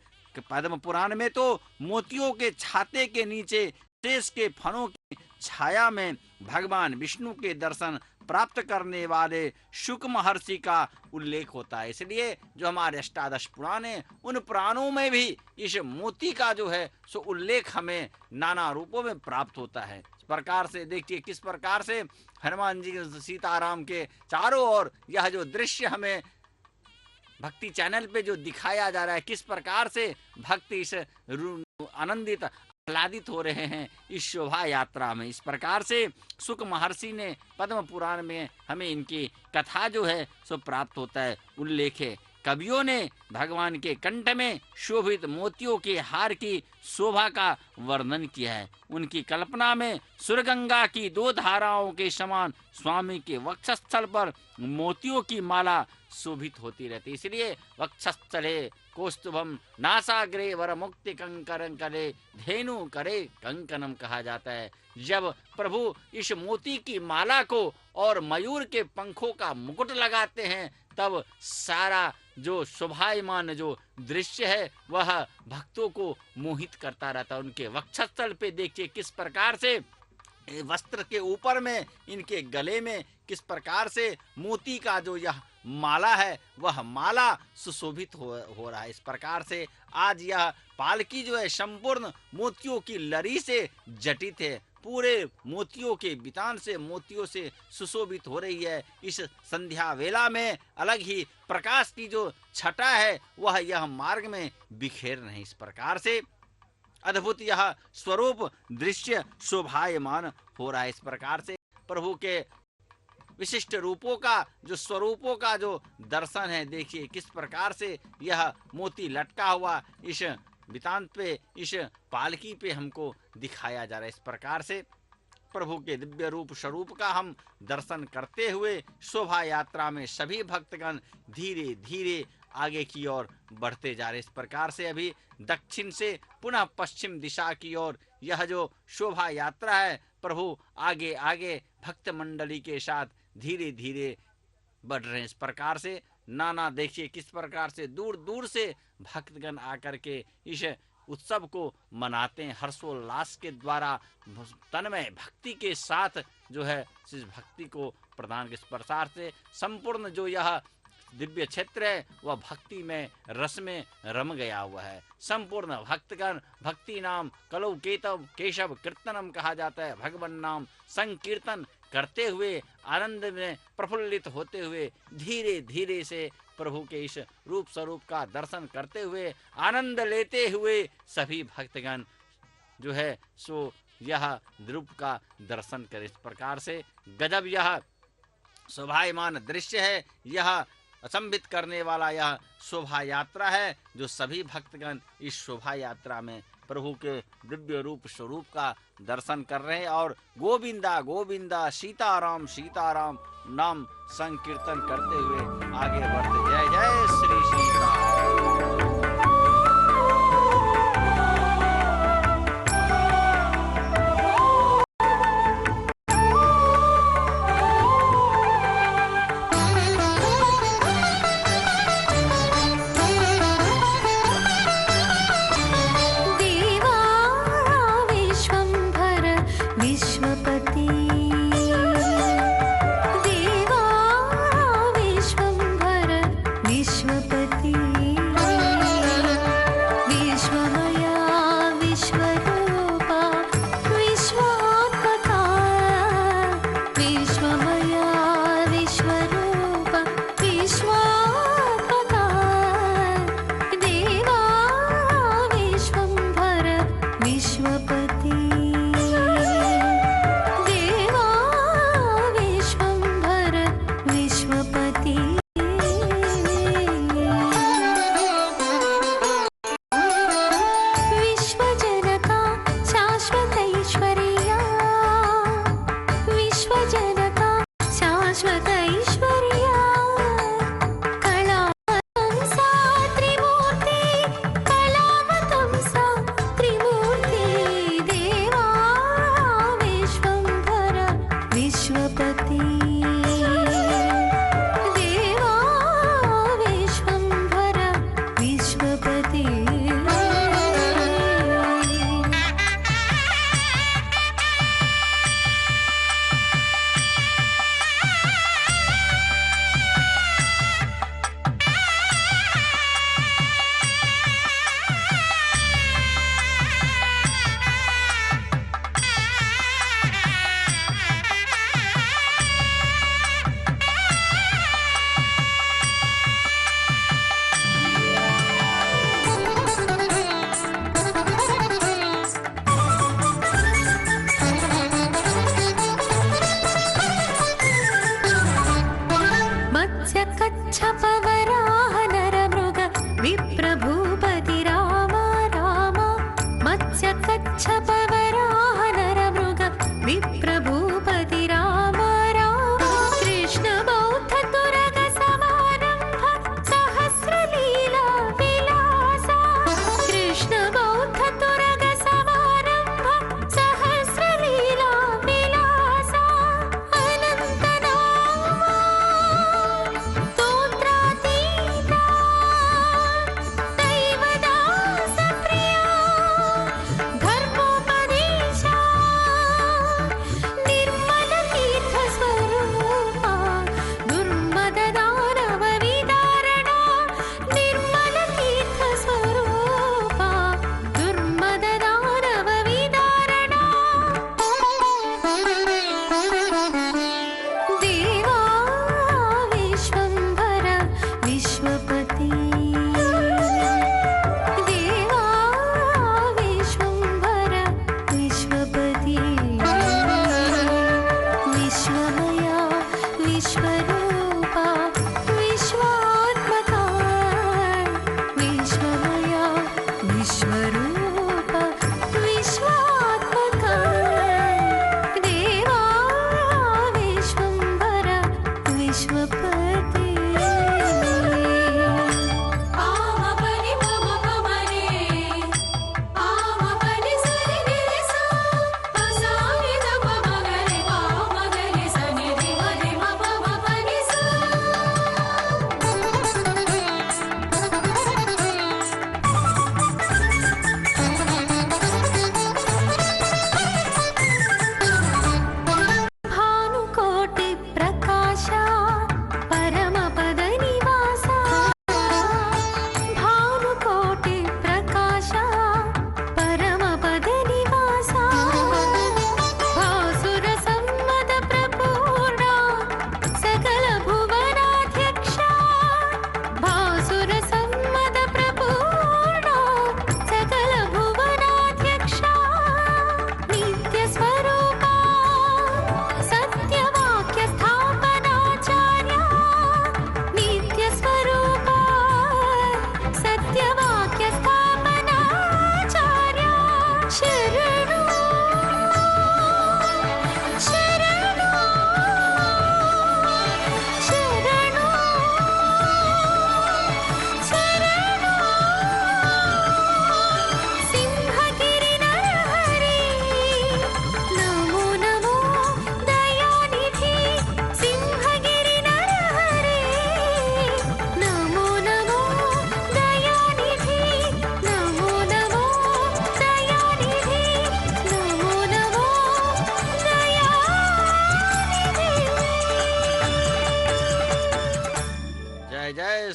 पद्म पुराण में तो मोतियों के छाते के नीचे शेष के फनों की छाया में भगवान विष्णु के दर्शन प्राप्त करने वाले शुक महर्षि का उल्लेख होता है। इसलिए जो हमारे अष्टादश पुराण हैं उन पुराणों में भी इस मोती का जो है सो उल्लेख हमें नाना रूपों में प्राप्त होता है। इस प्रकार से देखिए किस प्रकार से हनुमान जी सीताराम के चारों ओर यह जो दृश्य हमें भक्ति चैनल पे जो दिखाया जा रहा है, किस प्रकार से भक्ति इस आनंदित आह्लादित हो रहे हैं इस शोभा यात्रा में। इस प्रकार से शुक महर्षि ने पद्म पुराण में हमें इनकी कथा जो है सो प्राप्त होता है, उल्लेख है। कवियों ने भगवान के कंठ में शोभित मोतियों के हार की शोभा का वर्णन किया है। उनकी कल्पना में सुरगंगा की दो धाराओं के समान स्वामी के वक्षस्थल पर मोतियों की माला शोभित होती रहती। इसलिए वक्षस्थले कौस्तुभम नासाग्रे वर मुक्ति कंकरं करे धेनु करे कंकनम कहा जाता है। जब प्रभु इस मोती की माला को और मयूर के पंखों का मुकुट लगाते हैं तब सारा जो शोभायमान जो दृश्य है वह भक्तों को मोहित करता रहता है। उनके वक्षस्थल पे देखिए किस प्रकार से वस्त्र के ऊपर में इनके गले में किस प्रकार से मोती का जो यह माला है वह माला सुशोभित हो रहा है। इस प्रकार से आज यह पालकी जो है संपूर्ण मोतियों की लड़ी से जटित है, पूरे मोतियों के बितान से मोतियों से सुशोभित हो रही है। इस संध्या वेला में अलग ही प्रकाश की जो छटा है वह यह मार्ग में बिखेर रहे। इस प्रकार से अद्भुत यह स्वरूप दृश्य शोभायमान हो रहा है। इस प्रकार से प्रभु के विशिष्ट रूपों का जो स्वरूपों का जो दर्शन है, देखिए किस प्रकार से यह मोती लटका हुआ इस बितान पे इस पालकी पे हमको दिखाया जा रहा है। इस प्रकार से प्रभु के दिव्य रूप स्वरूप का हम दर्शन करते हुए शोभा यात्रा में सभी भक्तगण धीरे धीरे आगे की ओर बढ़ते जा रहे। इस प्रकार से अभी दक्षिण से पुनः पश्चिम दिशा की ओर यह जो शोभा यात्रा है प्रभु आगे आगे भक्त मंडली के साथ धीरे धीरे बढ़ रहे हैं। इस प्रकार से नाना देखिए किस प्रकार से दूर दूर से भक्तगण आकर के इस उत्सव को मनाते हैं, हर्षोल्लास के द्वारा तन्मय भक्ति के साथ जो है इस भक्ति को प्रदान के प्रसार से संपूर्ण जो यह दिव्य क्षेत्र है वह भक्ति में रस में रम गया हुआ है। संपूर्ण भक्तगण भक्ति नाम कलौ केतव केशव कीर्तनम कहा जाता है। भगवान नाम संकीर्तन करते हुए आनंद में प्रफुल्लित होते हुए धीरे धीरे से प्रभु के इस रूप स्वरूप का दर्शन करते हुए आनंद लेते हुए सभी भक्तगण जो है सो यह रूप का दर्शन करें। इस प्रकार से गजब यह शोभायमान दृश्य है, यह अचंभित करने वाला यह शोभा यात्रा है जो सभी भक्तगण इस शोभा यात्रा में प्रभु के दिव्य रूप स्वरूप का दर्शन कर रहे हैं और गोविंदा गोविंदा सीताराम सीताराम नाम संकीर्तन करते हुए आगे बढ़ते। जय जय श्री सीताराम। विश्वपति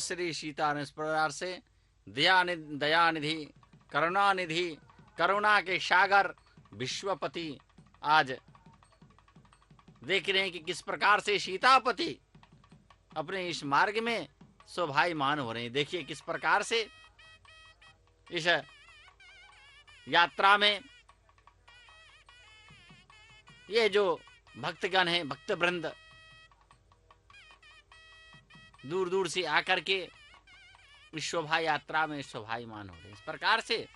श्री सीता ने इस प्रकार से दयानिधि करुणानिधि करुणा के सागर विश्वपति आज देख रहे हैं कि किस प्रकार से सीतापति अपने इस मार्ग में शोभायमान हो रहे हैं। देखिए किस प्रकार से इस यात्रा में ये जो भक्तगण हैं, भक्त वृंद दूर दूर से आकर के इस शोभा यात्रा में शोभायमान हो रहे हैं। इस प्रकार से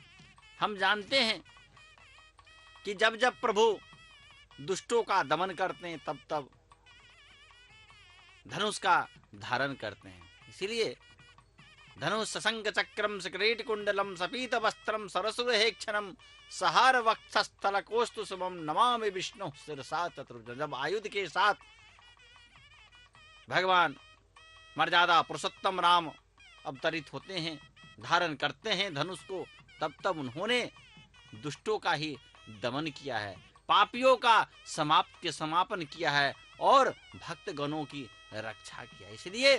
हम जानते हैं कि जब जब प्रभु दुष्टों का दमन करते हैं तब तब धनुष का धारण करते हैं। इसीलिए धनुष सशंक चक्रम सकिरीट कुंडलम सपीत वस्त्रम सरसुर हेक्षणम सहार वक्षस्थल कोस्तु शुभम नमामि विष्णु शिरसा तत्रुज। जब आयुध के साथ भगवान मर्यादा पुरुषोत्तम राम अवतरित होते हैं, धारण करते हैं धनुष को, तब तब उन्होंने दुष्टों का ही दमन किया है, पापियों का समापन किया है और भक्तगणों की रक्षा किया। इसलिए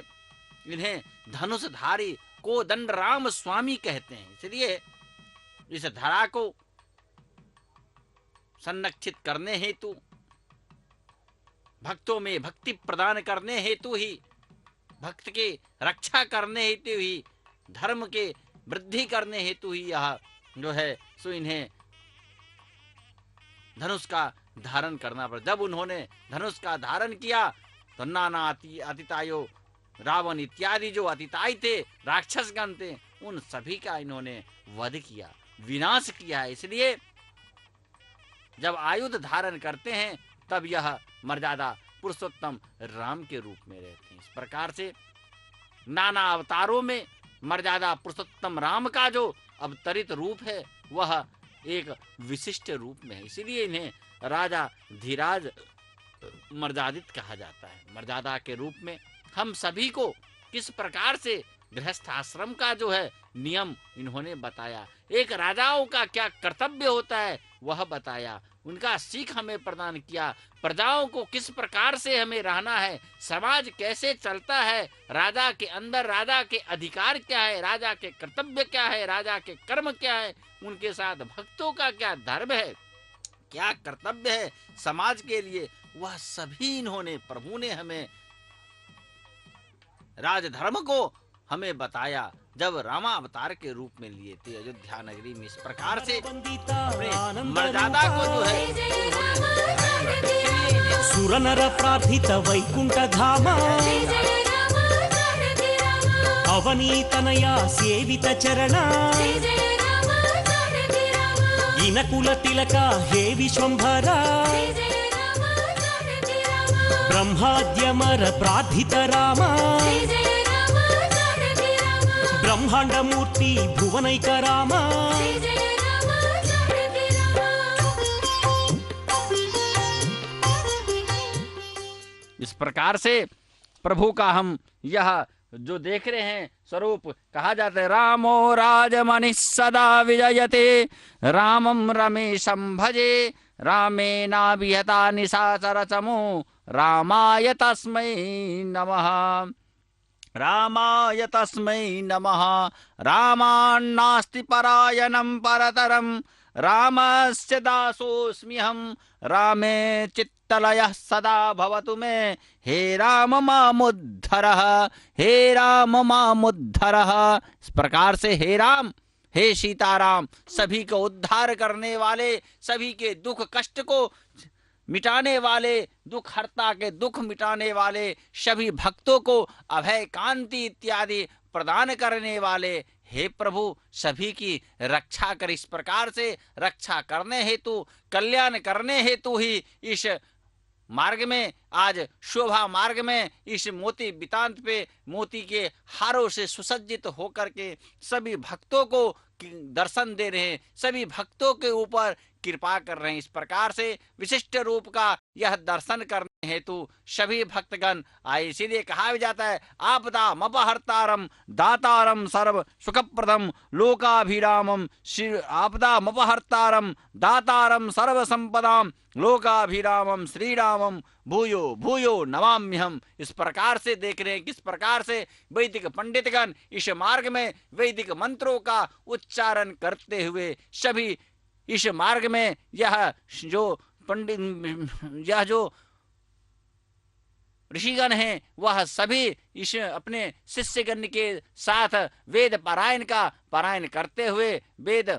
इन्हें धनुषधारी को दंड राम स्वामी कहते हैं। इसलिए इस धरा को संरक्षित करने हेतु, भक्तों में भक्ति प्रदान करने हेतु ही, भक्त के रक्षा करने हेतु ही, धर्म के वृद्धि करने हेतु ही यह जो है सो इन्हें धनुष का धारण करना पड़ा। जब उन्होंने धनुष का धारण किया तो नाना अतितायो रावण इत्यादि जो अतिताई थे, राक्षसगण थे, उन सभी का इन्होंने वध किया, विनाश किया है। इसलिए जब आयुध धारण करते हैं तब यह मर्यादा पुरुषोत्तम राम के रूप में रहते हैं। इस प्रकार से नाना अवतारों में मर्यादा पुरुषोत्तम राम का जो अवतरित रूप है वह एक विशिष्ट रूप में है। इसीलिए इन्हें राजा धीराज मर्यादित कहा जाता है। मर्यादा के रूप में हम सभी को किस प्रकार से गृहस्थ आश्रम का जो है नियम इन्होंने बताया, एक राजाओं का क्या कर्तव्य होता है वह बताया, उनका सीख हमें प्रदान किया, प्रजाओं को किस प्रकार से हमें रहना है, समाज कैसे चलता है, राजा के अंदर राजा के अधिकार क्या है, राजा के कर्तव्य क्या है, राजा के कर्म क्या है, उनके साथ भक्तों का क्या धर्म है, क्या कर्तव्य है समाज के लिए, वह सभी इन्होंने प्रभु ने हमें राजधर्म को हमें बताया जब रामा अवतार के रूप में लिए थे अयोध्या नगरी में। इस प्रकार से अपने मर्यादा को जो है सुरनर प्रार्थित वैकुंठ धाम अवनीतनया सेवित चरण इनकुल तिलक हे विश्वंभरा బ్రహ్మాద్యమర ప్రార్థిత రామ జయ జయ రామ జానకి రామ బ్రహ్మాండమూర్తి భువనైక రామ జయ జయ రామ జానకి రామ। इस प्रकार से प्रभु का हम यह जो देख रहे हैं स्वरूप कहा जाता है। रामो राजमणि सदा विजयते रामं रमेशं भजे रामेनाभिहता निशाचरचमो रामाय तस्मै नमः रामाय तस्मै नमः। रामान्नास्ति परायणं परतरं रामस्य दासोऽस्म्यहं रामे चित्तलयः सदा भवतु मे हे राम मामुद्धरः हे राम मामुद्धरः। इस प्रकार से हे राम हे सीताराम सभी को उद्धार करने वाले, सभी के दुख कष्ट को मिटाने वाले, दुख हर्ता के दुख मिटाने वाले, सभी भक्तों को अभय कांति इत्यादि प्रदान करने वाले हे प्रभु सभी की रक्षा कर। इस प्रकार से रक्षा करने हेतु, कल्याण करने हेतु ही इस मार्ग में, आज शोभा मार्ग में इस मोती बितांत पे मोती के हारों से सुसज्जित होकर के सभी भक्तों को दर्शन दे रहे हैं, सभी भक्तों के ऊपर कृपा कर रहे हैं। इस प्रकार से विशिष्ट रूप का यह दर्शन करने हेतु सभी भक्तगण आए। इसीलिए कहा भी जाता है आपदा मपहर्तारम दातारम सर्व सुखप्रदम लोकाभिरामम। आपदा मपहर्तारम दातारम सर्व संपदाम लोकाभिरामम श्रीरामम भूयो भूयो नमाम्यहम। इस प्रकार से देख रहे हैं किस प्रकार से वैदिक पंडितगण इस मार्ग में वैदिक मंत्रों का उच्चारण करते हुए सभी इस मार्ग में यह जो पंडित यह जो ऋषिगण हैं वह सभी इस अपने शिष्यगण के साथ वेद पारायण करते हुए वेद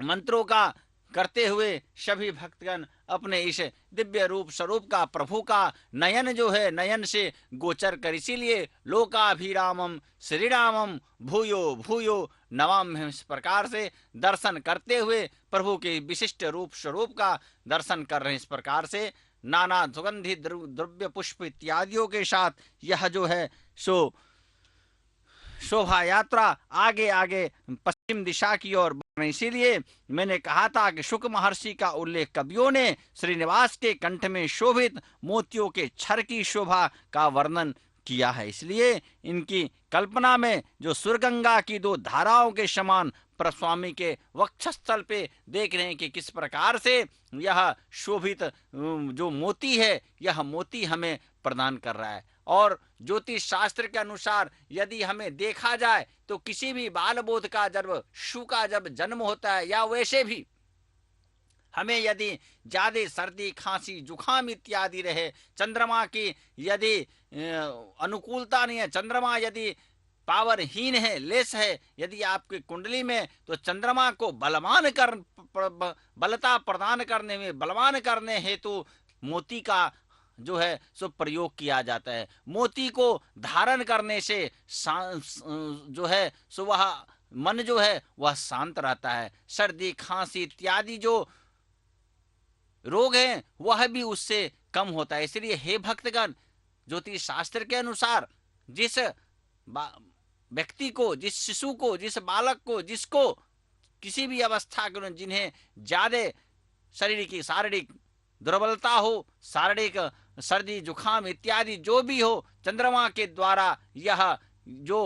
मंत्रों का करते हुए सभी भक्तगण अपने इस दिव्य रूप स्वरूप का प्रभु का नयन जो है नयन से गोचर कर। इसीलिए लोकाभिरामम श्रीरामम भूयो भूयो नमाम्यहम्। इस प्रकार से दर्शन करते हुए प्रभु के विशिष्ट रूप स्वरूप का दर्शन कर रहे हैं। इस प्रकार से नाना सुगंधि द्रव्य पुष्प इत्यादियों के साथ यह जो है सो शोभा यात्रा आगे आगे पश्चिम दिशा की ओर बढ़ रही। इसीलिए मैंने कहा था कि शुक महर्षि का उल्लेख कवियों ने श्रीनिवास के कंठ में शोभित मोतियों के छर की शोभा का वर्णन किया है। इसलिए इनकी कल्पना में जो सुरगंगा की दो धाराओं के समान प्रस्वामी के वक्षस्थल पे देख रहे हैं कि किस प्रकार से यह शोभित जो मोती है यह मोती हमें प्रदान कर रहा है। और ज्योतिष शास्त्र के अनुसार यदि हमें देखा जाए तो किसी भी बाल बोध का जब शिशु का जब जन्म होता है या वैसे भी हमें यदि ज्यादा सर्दी खांसी जुखाम इत्यादि रहे, चंद्रमा की यदि अनुकूलता नहीं है, चंद्रमा यदि पावरहीन है, लेस है यदि आपकी कुंडली में, तो चंद्रमा को बलता प्रदान करने में बलवान करने हेतु मोती का जो है सो प्रयोग किया जाता है। मोती को धारण करने से जो है सो वह मन जो है वह शांत रहता है। सर्दी खांसी इत्यादि जो रोग हैं वह भी उससे कम होता है। इसलिए हे भक्तगण, ज्योतिष शास्त्र के अनुसार जिस व्यक्ति को, जिस शिशु को, जिस बालक को, जिसको किसी भी अवस्था के जिन्हें ज्यादा शारीरिक दुर्बलता हो, शारीरिक सर्दी जुखाम इत्यादि जो भी हो, चंद्रमा के द्वारा यह जो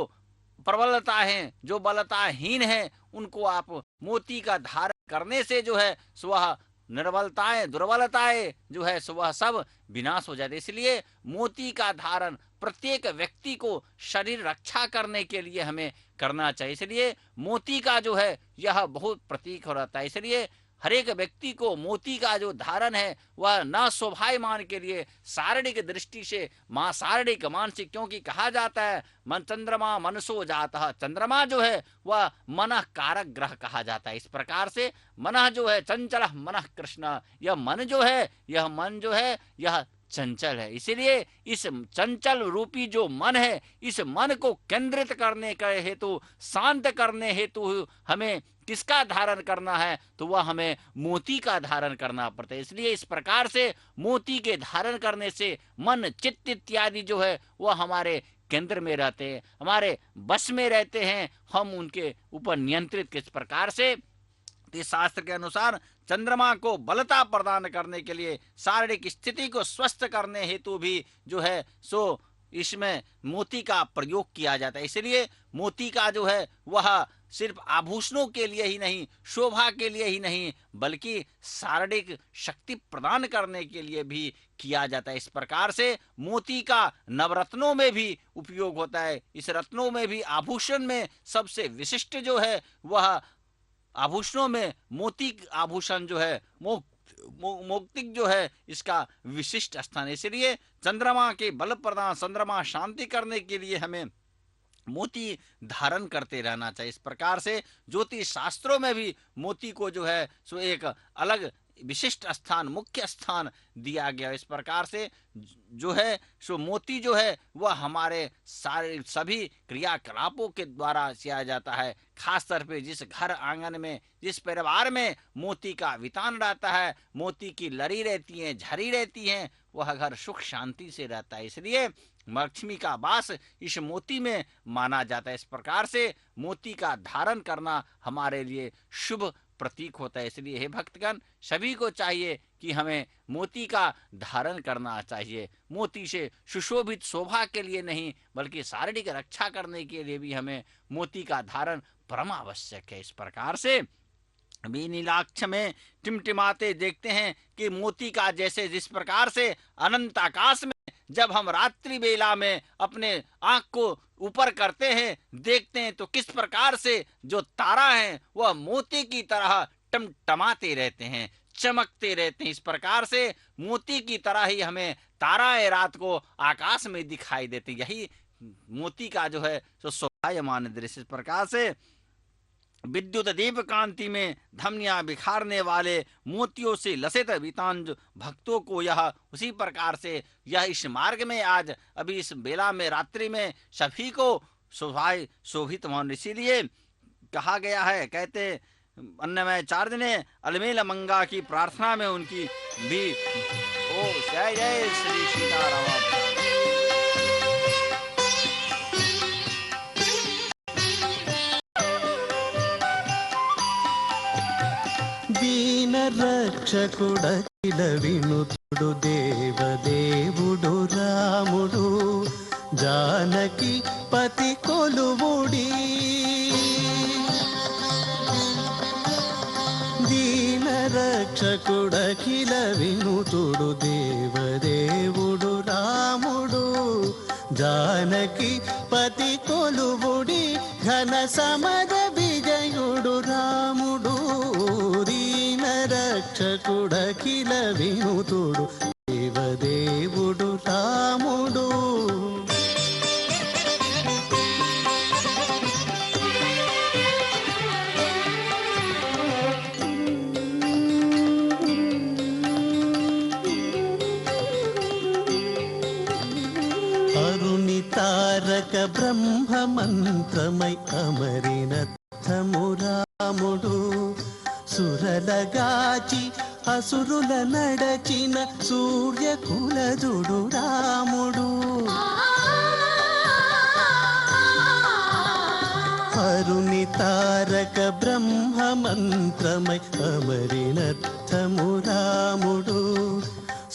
प्रबलता है, जो बलताहीन है, उनको आप मोती का धारण करने से जो है वह निर्बलताएं दुर्बलताएं जो है वह सब विनाश हो जाते। इसलिए मोती का धारण प्रत्येक व्यक्ति को शरीर रक्षा करने के लिए हमें करना चाहिए। इसलिए मोती का जो है यह बहुत प्रतीक हो रहता है। इसलिए हर एक व्यक्ति को मोती का जो धारण है वह न शोभायमान के लिए शारीरिक दृष्टि से मां शारीरिक मानसिक, क्योंकि कहा जाता है मन चंद्रमा मनसो जाता, चंद्रमा जो है वह मन कारक ग्रह कहा जाता है। इस प्रकार से मन जो है चंचल मन कृष्ण, यह मन जो है यह चंचल है। इसीलिए इस चंचल रूपी जो मन है, इस मन को केंद्रित करने के हेतु, शांत करने हेतु हमें किसका धारण करना है? तो वह हमें मोती का धारण करना पड़ता है। इसलिए इस प्रकार से मोती के धारण करने से मन, चित्त इत्यादि जो है वह हमारे केंद्र में रहते हैं, हमारे बस में रहते हैं, हम उनके ऊपर नियंत्रित किस प्रकार से? इस शास्त्र के अनुसार चंद्रमा को बलता प्रदान करने के लिए, शारीरिक स्थिति को स्वस्थ करने हेतु भी जो है सो इसमें मोती का प्रयोग किया जाता है। इसलिए मोती का जो है वह सिर्फ आभूषणों के लिए ही नहीं, शोभा के लिए ही नहीं, बल्कि शारीरिक शक्ति प्रदान करने के लिए भी किया जाता है। इस प्रकार से मोती का नवरत्नों में भी उपयोग होता है। इस रत्नों में भी, आभूषण में सबसे विशिष्ट जो है वह आभूषणों में मोती आभूषण जो है मौक्तिक जो है इसका विशिष्ट स्थान। इसलिए चंद्रमा के बल प्रदान, चंद्रमा शांति करने के लिए हमें मोती धारण करते रहना चाहिए। इस प्रकार से ज्योतिष शास्त्रों में भी मोती को जो है सो एक अलग विशिष्ट स्थान, मुख्य स्थान दिया गया। इस प्रकार से जो है सो मोती जो है वह हमारे सारे सभी क्रियाकलापों के द्वारा किया जाता है। खास तौर पे जिस घर आंगन में, जिस परिवार में मोती का वितान रहता है, मोती की लड़ी रहती है, झरी रहती है, वह घर सुख शांति से रहता है। इसलिए लक्ष्मी का वास इस मोती में माना जाता है। इस प्रकार से मोती का धारण करना हमारे लिए शुभ प्रतीक होता है। इसलिए हे भक्तगण, सभी को चाहिए कि हमें मोती का धारण करना चाहिए। मोती से सुशोभित शोभा के लिए नहीं, बल्कि शारीरिक रक्षा करने के लिए भी हमें मोती का धारण परम आवश्यक है। इस प्रकार से अभी नीलाक्ष में टिमटिमाते देखते हैं कि मोती का जैसे जिस प्रकार से अनंत आकाश में जब हम रात्रि बेला में अपने आंख को ऊपर करते हैं, देखते हैं, तो किस प्रकार से जो तारा है वह मोती की तरह टमटमाते रहते हैं, चमकते रहते हैं। इस प्रकार से मोती की तरह ही हमें ताराएं रात को आकाश में दिखाई देती। यही मोती का जो है सो शोभायमान दृश्य। इस प्रकार से विद्युत दीप कांति में धमनियां बिखारने वाले मोतियों से लसित वितान भक्तों को यह उसी प्रकार से यह इस मार्ग में आज अभी इस बेला में रात्रि में सभी को शोभित मान। इसीलिए कहा गया है, कहते अन्नमय चार्ज ने अलमेल मंगा की प्रार्थना में उनकी भी ओ जय जय श्री सीताराम। దీన రక్షకుడఖిల వినుతుడు దేవదేవుడు రాముడు జానకి పతి కొలువుడి దీన రక్షకుడఖిల వినుతుడు దేవదేవుడు రాముడు జానకి పతి కొలువుడి ఘన సమర విజయుడు రాముడు రక్షకుడఖిల వినుతుడు దేవదేవుడు రాముడు. అరుణి తారక బ్రహ్మ మంత్రమై అమరినత్తము రాముడు సురలగాచి అసురుల నడచిన సూర్యకులజుడు రాముడు. అరుణి తారక బ్రహ్మ మంత్రమై అమరినత్తము రాముడు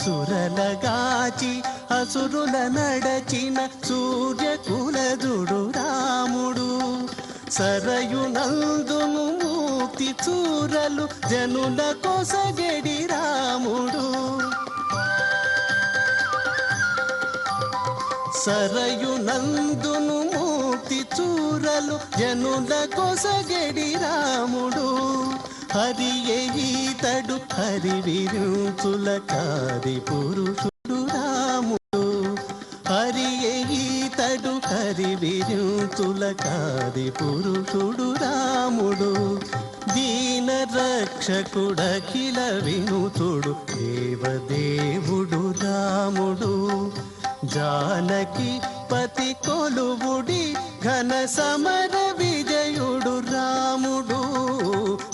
సురలగాచి అసురుల నడచిన సూర్యకులజుడు రాముడు. సరయునందును ముక్తి చూరలు జనుల కొసగెడి రాముడు. సరయునందును ముక్తి చూరలు జనుల కొసగెడి రాముడు. హరియే ఈతడు హరివిరుచుల కాది పురుషుడు రాముడు. హరియే ఈతడు హరివిరుచుల కాది పురుషుడు రాముడు. దీన రక్షకుడఖిల వినుతుడు దేవదేవుడు రాముడు జానకి పతి కొలువుడి ఘన సమర విజయుడు రాముడు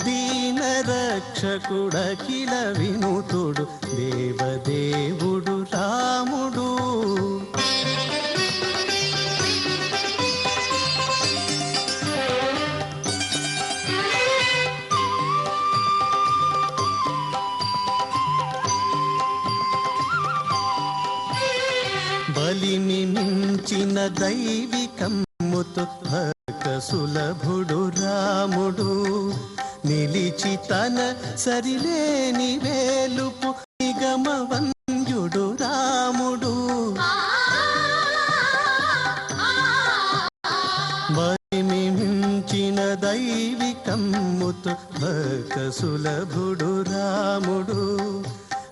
దీన రక్షకుడఖిల వినుతుడు దేవదేవుడు రాముడు బలిని మించిన దైవికమ్ముతో భక్త సులభుడు రాముడు నిలిచి తన సరిలేని వేలుపు నిగమవంజుడు రాముడు బలిని మించిన దైవికమ్ముతో భక్త సులభుడు రాముడు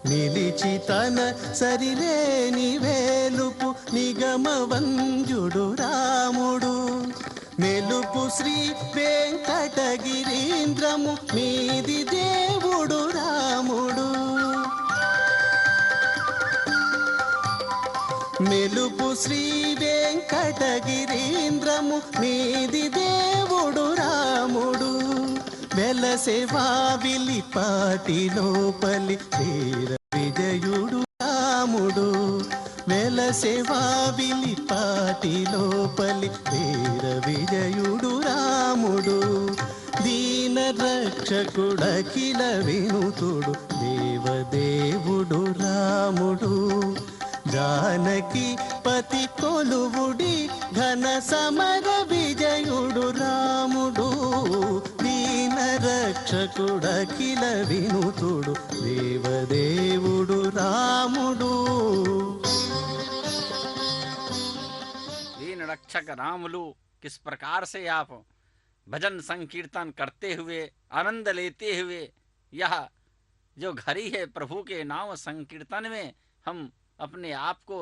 నిలిచి తన సరిలేని వేలుపు నిగమవంజుడు రాముడు మెలుపు శ్రీ వెంకటగిరీంద్రము మీది దేవుడు రాముడు మెలుపు శ్రీ వెంకటగిరీంద్రము మీది దేవుడు రాముడు వెలసెవా విలిపాటి లోపలి వీర విజయుడు రాముడు వెలసెవా విలిపాటి లోపలి వీర విజయుడు రాముడు దీన రక్షకుడఖిల వినుతుడు దేవదేవుడు రాముడు జానకి పతి కొలువుడి ఘన సమర విజయుడు రాముడు దీన రక్షకుడఖిల వినుతుడు దేవదేవుడు రాముడు दीन रक्षक रामुलु किस प्रकार से आप भजन संकीर्तन करते हुए आनंद लेते हुए यह जो घड़ी है प्रभु के नाम संकीर्तन में हम अपने आप को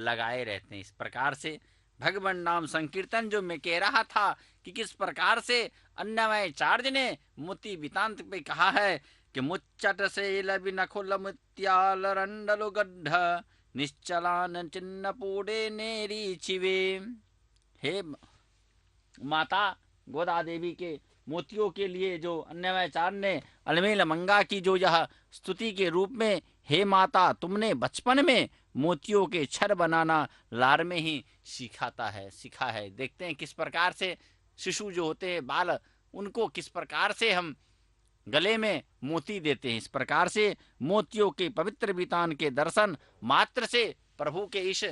लगाए रहते हैं। इस प्रकार से भगवान नाम संकीर्तन जो मैं कह रहा था कि किस प्रकार से अन्नमय चार्ज ने मोती बितांत पे कहा है कि मुच्चट से लबि नखुल मुत्याल रंडलु गड्ढ निश्चलान चिन्ह पूडे नेरी छिवे। हे माता गोदा देवी के मोतियों के लिए जो अन्नमयचार्य ने अलमेल मंगा की जो यह स्तुति के रूप में, हे माता तुमने बचपन में मोतियों के छर बनाना लार में ही सीखा है। देखते हैं किस प्रकार से शिशु जो होते हैं बाल, उनको किस प्रकार से हम गले में मोती देते हैं। इस प्रकार से मोतियों के पवित्र बितान के दर्शन मात्र से प्रभु के इस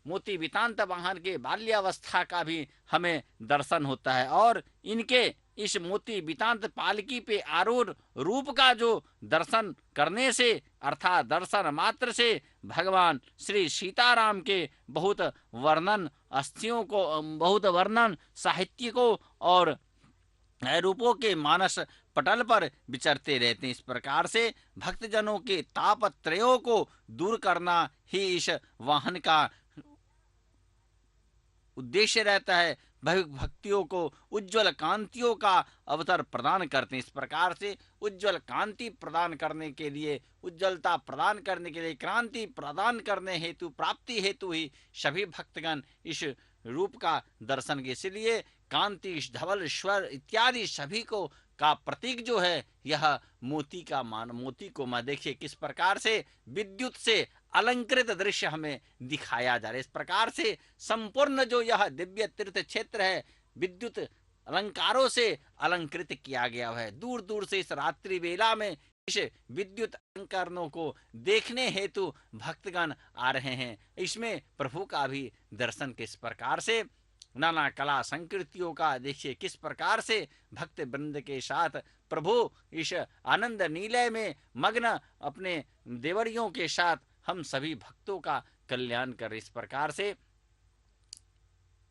मोती बितांत वाहन के बाल्यावस्था का भी हमें दर्शन होता है और इनके इस मोती बितांत पालकी पे आरूढ़ रूप का जो दर्शन करने से अर्थात दर्शन मात्र से भगवान श्री सीताराम के बहुत वर्णन अस्थियों को, बहुत वर्णन साहित्य को और रूपों के मानस पटल पर विचरते रहते हैं। इस प्रकार से भक्तजनों के तापत्रयों को दूर करना ही इस वाहन का उद्देश्य रहता है। भक्तियों को उज्जवल कांतियों का अवसर प्रदान करते हैं। इस प्रकार से उज्जवल कांति प्रदान करने के लिए, उज्जवलता प्रदान करने के लिए, क्रांति प्रदान करने हेतु, प्राप्ति हेतु ही सभी भक्तगण इस रूप का दर्शन के, इसलिए कांति, धवल, स्वर इत्यादि सभी को का प्रतीक जो है यह मोती का मोती को मैं देखिए किस प्रकार से विद्युत से अलंकृत दृश्य हमें दिखाया जा रहा है। इस प्रकार से संपूर्ण जो यह दिव्य तीर्थ क्षेत्र है विद्युत अलंकारों से अलंकृत किया गया है। दूर दूर से इस रात्रि वेला में इस विद्युत अलंकरणों को देखने हेतु भक्तगण आ रहे हैं। इसमें प्रभु का भी दर्शन किस प्रकार से नाना कला संकृतियों का देखिए किस प्रकार से भक्त वृंद के साथ प्रभु इस आनंद नीलय में मग्न अपने देवरियों के साथ हम सभी भक्तों का कल्याण कर। इस प्रकार से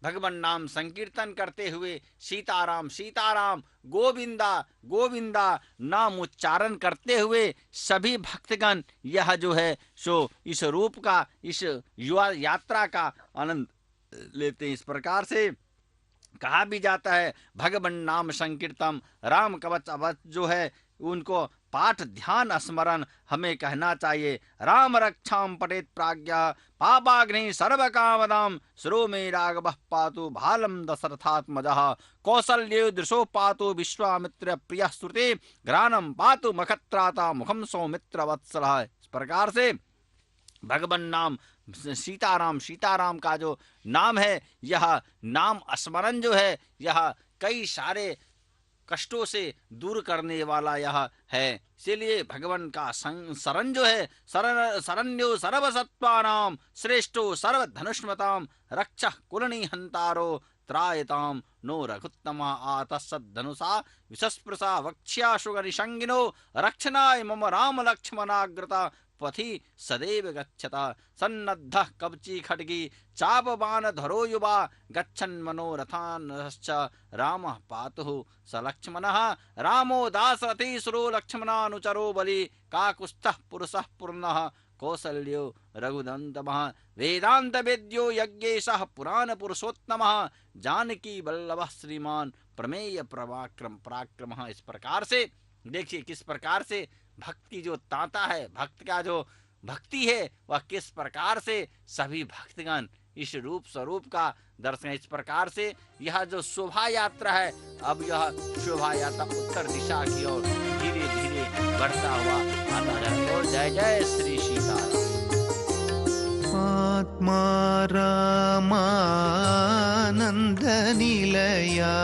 भगवान नाम संकीर्तन करते हुए सीताराम सीताराम गोविंदा गोविंदा नाम उच्चारण करते हुए सभी भक्तगण यह जो है सो इस रूप का, इस युवा यात्रा का आनंद लेते हैं। इस प्रकार से कहा भी जाता है भगवन नाम संकीर्तम, राम कवच अवच जो है उनको पाठ ध्यान स्मरण हमें कहना चाहिए। राम रक्षाम पठेत प्राज्ञा पापाग्नि सर्व कामदाम, श्रो में राघवः पातु भालम दशरथात्मजः, कौसल्यो दृशो पातु विश्वामित्र प्रिय श्रुते, ग्रानम पातु मखत्राता मुखम सौमित्र वत्सलः। इस प्रकार से भगवान नाम सीताराम का जो नाम है, यह नाम स्मरण जो है यह कई सारे कष्टों से दूर करने वाला यह है। इसीलिए भगवान का शरण जो है, शरण्यो सर्वसत्त्वानां श्रेष्ठो सर्वधनुष्मतां, रक्षः कुलनिहन्तारो त्रायतां नो रघुत्तमा आतस्सद्धनुषा विशस्पृशा वक्ष्याशुगनिषङ्गिनो, रक्षणाय मम राम लक्ष्मणाग्रता पथि सदैव गच्छता, सन्नद्धः कवची खड्गी चापबाण धरो युवा, गच्छन् मनोरथानश्च रामः पातुः स लक्ष्मणः, रामो दाशरथी सुरो लक्ष्मणानुचरो बलि, काकुत्स्थः पुरुषः पूर्णः कौसल्यो रघुनन्दनः, वेदांत वेद्यो यज्ञेशः पुराण पुरुषोत्तमः, जानकी वल्लभः श्रीमान प्रमेय पराक्रमः। इस प्रकार से देखिए किस प्रकार से भक्त की जो तांता है, भक्त का जो भक्ति है वह किस प्रकार से सभी भक्तगण इस रूप स्वरूप का दर्शन। इस प्रकार से यह जो शोभा यात्रा है, अब यह शोभा यात्रा उत्तर दिशा की ओर धीरे धीरे बढ़ता हुआ आता है। और जय जय श्री सीताराम। आत्मा रामानंद निलया,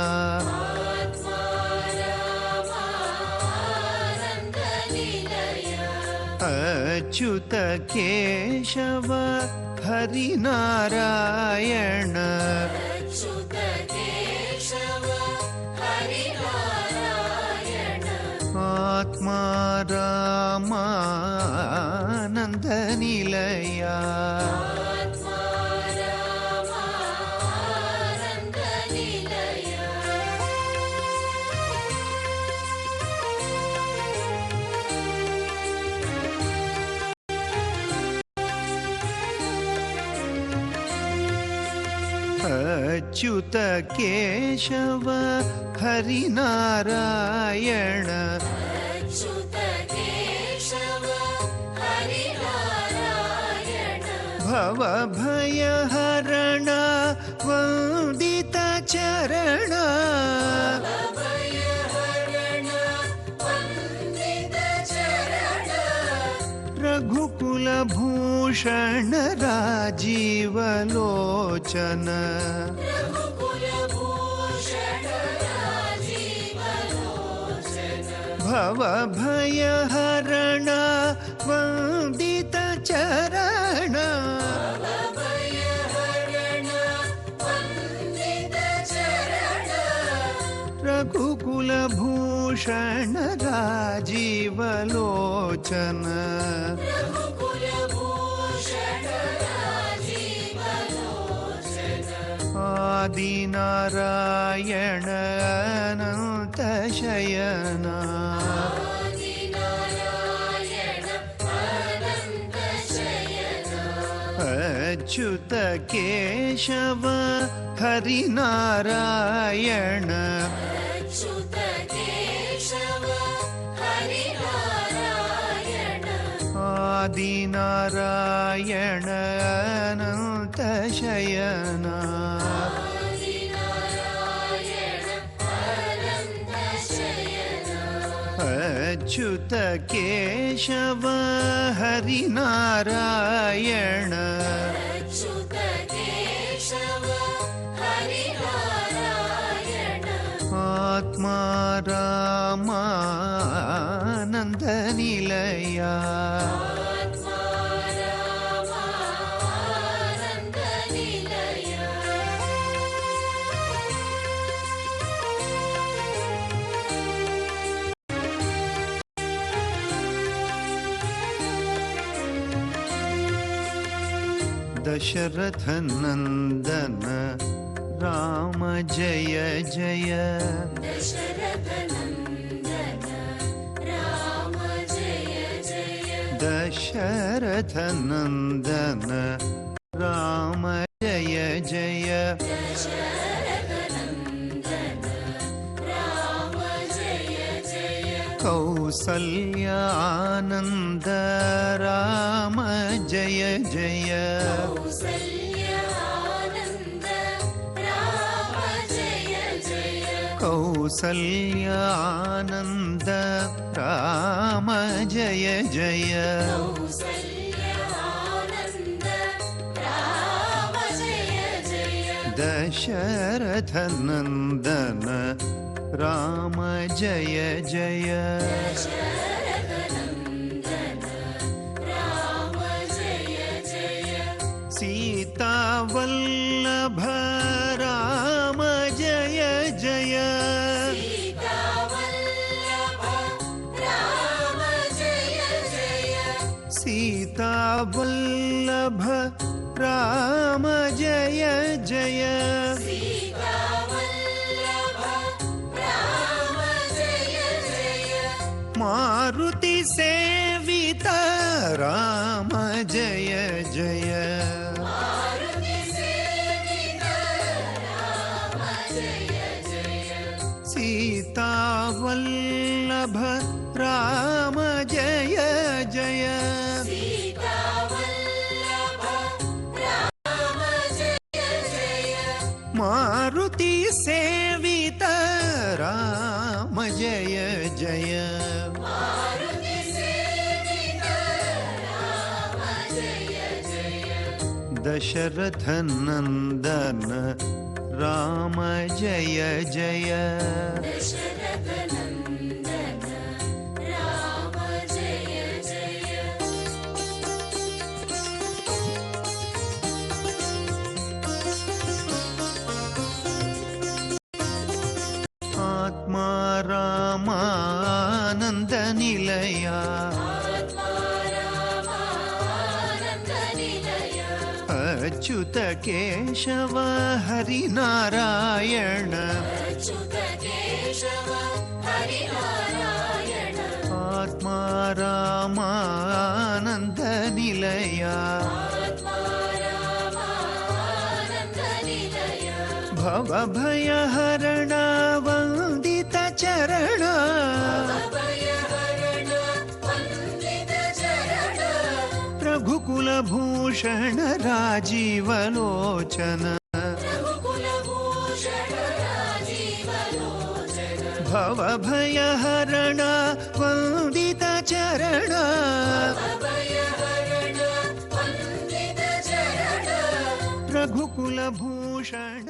अच्युत केशव हरि नारायण, आत्मा रामानंद निलया, अच्युत केशव हरि नारायण, भव भय हरण वंदित चरण, रघुकुल भूषण राजीव लोचन, भव भय हरण वंदित चरण, रघुकुल भूषण राजीव लोचन, आदि नारायण अनंत शयना, अच्युत केशव हरि नारायण, आदि नारायण अनंत शयना, अच्युत केशव हरि नारायण, आत्मा रामानंद निलया, दशरथ नंदन राम जय जय, दशरथ नंदन राम जय जय, दशरथ नंदन राम जय जय, दशरथ कौसल्यानन्द राम जय जय कौसल्यानन्द राम जय जय कौसल्यानन्द राम जय जय कौसल्यानन्द राम जय जय दशरथ नन्दन राम जय जय दशरथनन्दन राम जय जय सीतावल्लभ राम जय जय सीतावल्लभ राम जय जय सीतावल्लभ राम जय जय सीतावल्लभ राम जय जय मारुति सेवित राम जय जय मारुति सेवित राम जय जय सीतावल्लभ राम जय जय सीतावल्लभ राम जय जय मारुति सेवित राम जय जय मारुति सेवित राम जय जय दशरथ नन्दन राम जय जय दशरथनन्दन राम जय जय आत्मा रामानन्द निलया आत्मा रामानन्द निलय अच्युत केशव हरिनारायण अच्युत केशव हरिनारायण आत्मा रामानन्द निलया आत्मा रामानन्द निलय भवभयहरण वन्दित चरण अभयहरण वन्दित चरण रघुकुलभूषण राजीवलोचन रघुकुलभूषण राजीवलोचन भवभयहरण वन्दित चरण अभयहरण वन्दित चरण रघुकुलभूषण